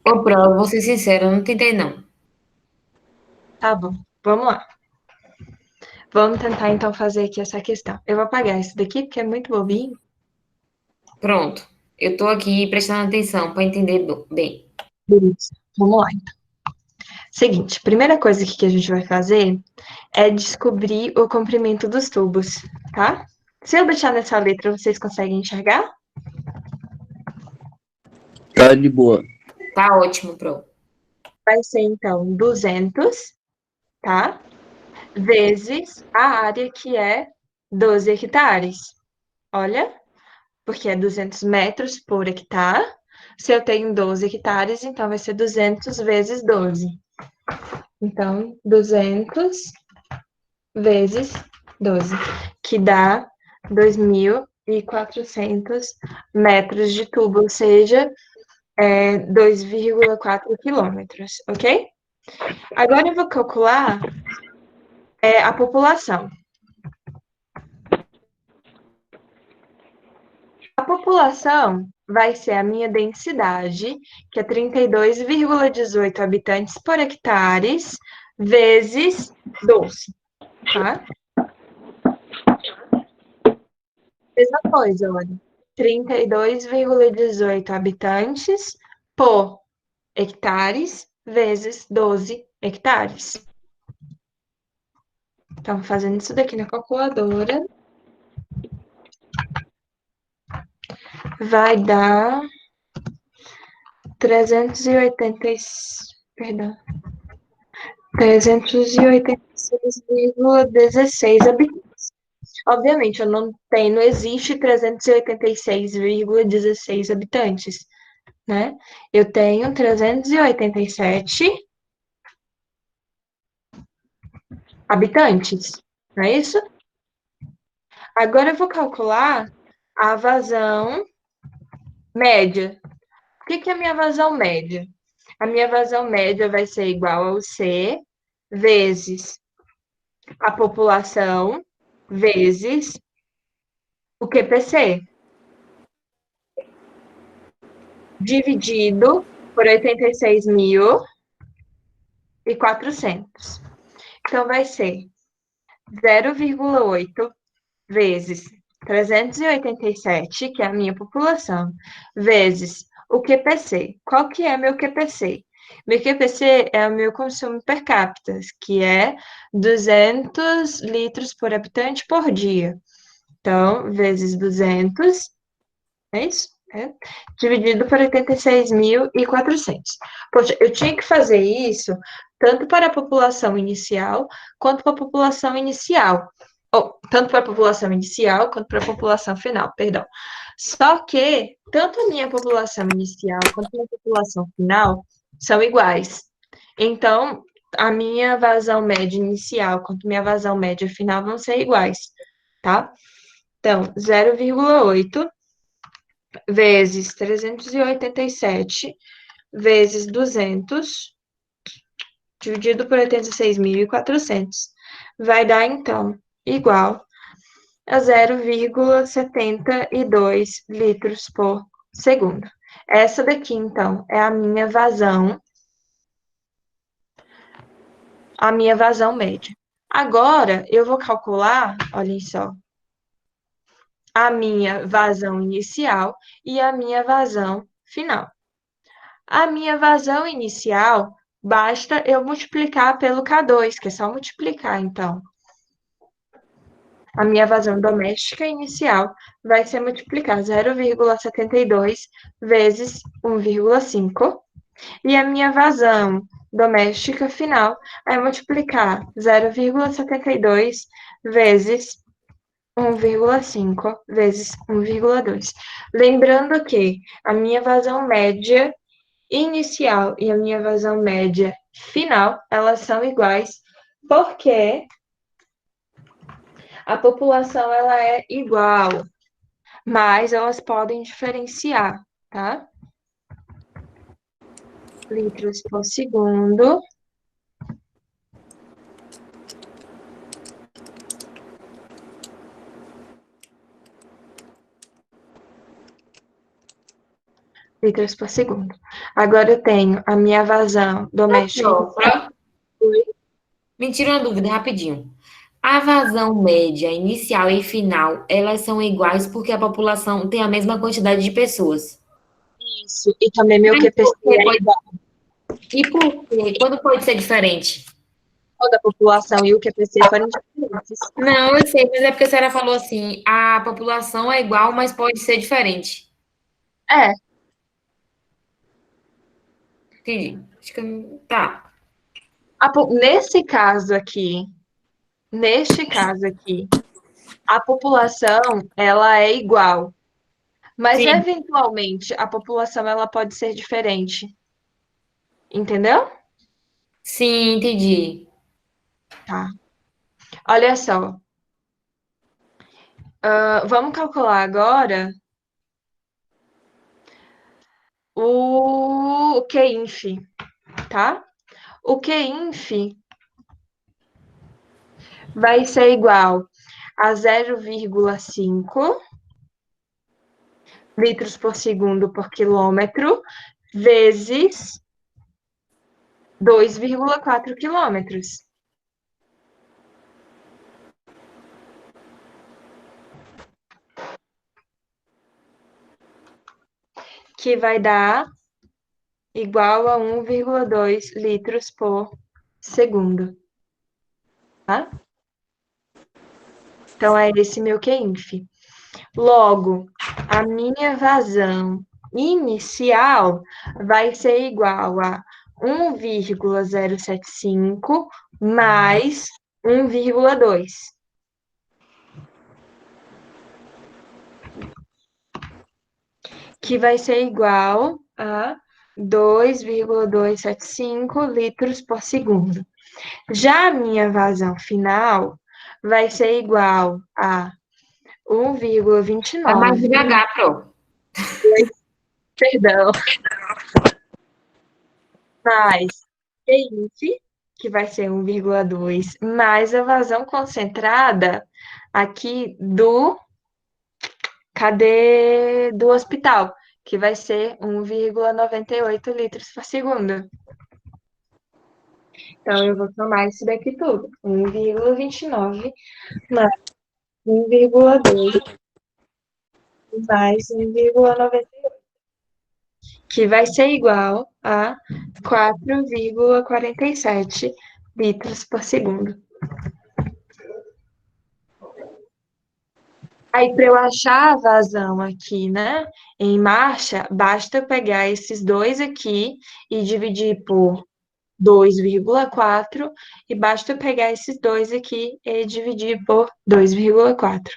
Speaker 8: Ô, Pro, vou ser sincera, eu não tentei, não.
Speaker 2: Tá bom, vamos lá. Vamos tentar então fazer aqui essa questão. Eu vou apagar isso daqui porque é muito bobinho.
Speaker 8: Pronto. Eu tô aqui prestando atenção para entender bem.
Speaker 2: Beleza. Vamos lá, então. Seguinte, primeira coisa que a gente vai fazer é descobrir o comprimento dos tubos, tá? Se eu deixar nessa letra, vocês conseguem enxergar?
Speaker 5: Tá de boa.
Speaker 8: Tá ótimo, Pro.
Speaker 2: Vai ser, então, 200, tá? Vezes a área, que é 12 hectares. Olha, porque é 200 metros por hectare. Se eu tenho 12 hectares, então vai ser 200 vezes 12. Então, 200 vezes 12, que dá 2.400 metros de tubo, ou seja, 2,4 quilômetros, ok? Agora eu vou calcular a população. A população vai ser a minha densidade, que é 32,18 habitantes por hectares, vezes 12, tá? Mesma coisa, olha. 32,18 habitantes por hectares, vezes 12 hectares. Então, fazendo isso daqui na calculadora, vai dar 386,16 habitantes. Obviamente, não existe 386,16 habitantes, né? Eu tenho 387 habitantes, não é isso? Agora eu vou calcular a vazão média. O que é a minha vazão média? A minha vazão média vai ser igual ao C vezes a população vezes o QPC, dividido por 86.400. Então, vai ser 0,8 vezes 387, que é a minha população, vezes o QPC. Qual que é meu QPC? Meu QPC é o meu consumo per capita, que é 200 litros por habitante por dia. Então, vezes 200, é isso? É. Dividido por 86.400. Poxa, eu tinha que fazer isso tanto para a população inicial quanto para a população inicial. Tanto para a população inicial quanto para a população final, perdão. Só que tanto a minha população inicial quanto a minha população final são iguais. Então, a minha vazão média inicial quanto a minha vazão média final vão ser iguais, tá? Então, 0,8 vezes 387 vezes 200 dividido por 86.400 vai dar, então, igual a 0,72 litros por segundo. Essa daqui, então, é a minha vazão média. Agora, eu vou calcular, olhem só, a minha vazão inicial e a minha vazão final. A minha vazão inicial, basta eu multiplicar pelo K2, que é só multiplicar, então. A minha vazão doméstica inicial vai ser multiplicar 0,72 vezes 1,5. E a minha vazão doméstica final é multiplicar 0,72 vezes 1,5 vezes 1,2. Lembrando que a minha vazão média inicial e a minha vazão média final, elas são iguais, porque a população ela é igual, mas elas podem diferenciar, tá? Litros por segundo. Litros por segundo. Agora eu tenho a minha vazão doméstica.
Speaker 8: Me tira uma dúvida rapidinho. A vazão média, inicial e final, elas são iguais porque a população tem a mesma quantidade de pessoas.
Speaker 2: Isso. E também meu
Speaker 8: Mas
Speaker 2: QPC
Speaker 8: por que
Speaker 2: é
Speaker 8: pode-
Speaker 2: igual.
Speaker 8: E por quê? Quando pode ser diferente?
Speaker 2: Quando a população e o QPC forem diferentes.
Speaker 8: Não, eu sei, mas é porque a senhora falou assim, a população é igual, mas pode ser diferente.
Speaker 2: É,
Speaker 8: Entendi. Acho que tá.
Speaker 2: neste caso aqui, a população ela é igual, mas
Speaker 8: Sim,
Speaker 2: eventualmente a população ela pode ser diferente, entendeu?
Speaker 8: sim, entendi.
Speaker 2: Tá. Olha só, vamos calcular agora o QINF, tá? O QINF vai ser igual a 0,5 litros por segundo por quilômetro vezes 2,4 quilômetros, que vai dar igual a 1,2 litros por segundo, tá? Então, é esse meu QINF. Logo, a minha vazão inicial vai ser igual a 1,075 mais 1,2, que vai ser igual a 2,275 litros por segundo. Já a minha vazão final vai ser igual a
Speaker 8: Tá mais
Speaker 2: 1,29,
Speaker 8: devagar, Pro.
Speaker 2: perdão, mais QIF, que vai ser 1,2, mais a vazão concentrada aqui do hospital, que vai ser 1,98 litros por segundo. Então, eu vou tomar isso daqui tudo. 1,29 mais 1,2 mais 1,98, que vai ser igual a 4,47 litros por segundo. Aí, para eu achar a vazão aqui, né, em marcha, basta pegar esses dois aqui e dividir por 2,4, e basta pegar esses dois aqui e dividir por 2,4.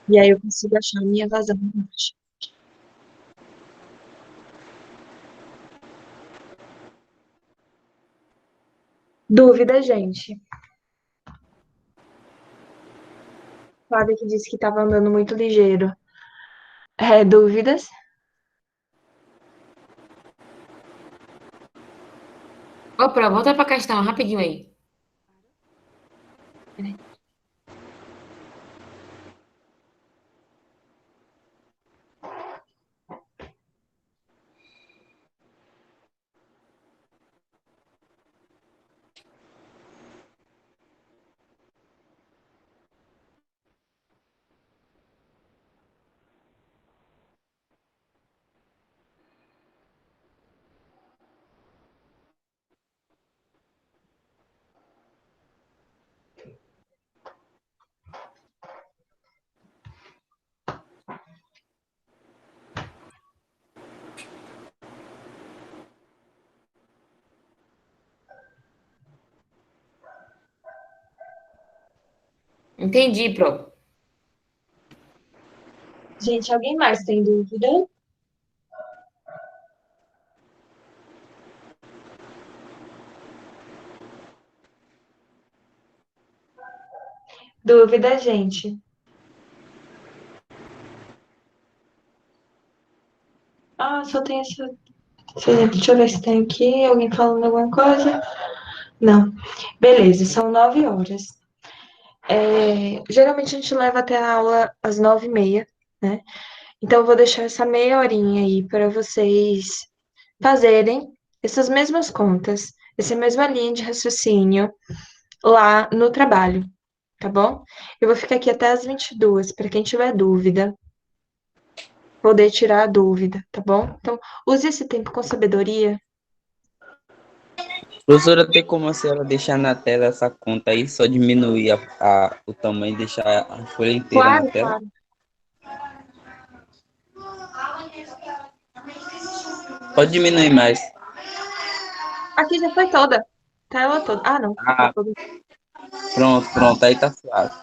Speaker 2: E aí eu consigo achar a minha vazão em marcha. Dúvida, gente? Flávia que disse que estava andando muito ligeiro. Dúvidas?
Speaker 8: Ô, Pro, volta pra questão, rapidinho aí. Entendi, Pro.
Speaker 2: Gente, alguém mais tem dúvida? Dúvida, gente? Ah, só tem esse exemplo. Deixa eu ver se tem aqui alguém falando alguma coisa. Não. Beleza, são 9 horas. Geralmente a gente leva até a aula às 9h30, né? Então eu vou deixar essa meia horinha aí para vocês fazerem essas mesmas contas, essa mesma linha de raciocínio lá no trabalho, tá bom? Eu vou ficar aqui até às 22 para quem tiver dúvida, poder tirar a dúvida, tá bom? Então, use esse tempo com sabedoria.
Speaker 5: Professora, tem como a senhora deixar na tela essa conta aí, só diminuir o tamanho e deixar a folha inteira na
Speaker 2: Claro,
Speaker 5: tela?
Speaker 2: claro.
Speaker 5: Pode diminuir mais.
Speaker 2: Aqui já foi toda. Tá ela toda. Ah, não. Tá
Speaker 5: Ah,
Speaker 2: toda.
Speaker 5: pronto, aí tá suave.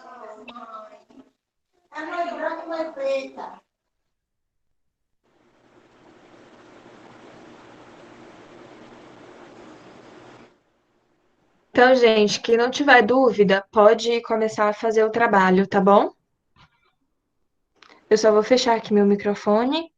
Speaker 2: Então, gente, quem não tiver dúvida, pode começar a fazer o trabalho, tá bom? Eu só vou fechar aqui meu microfone.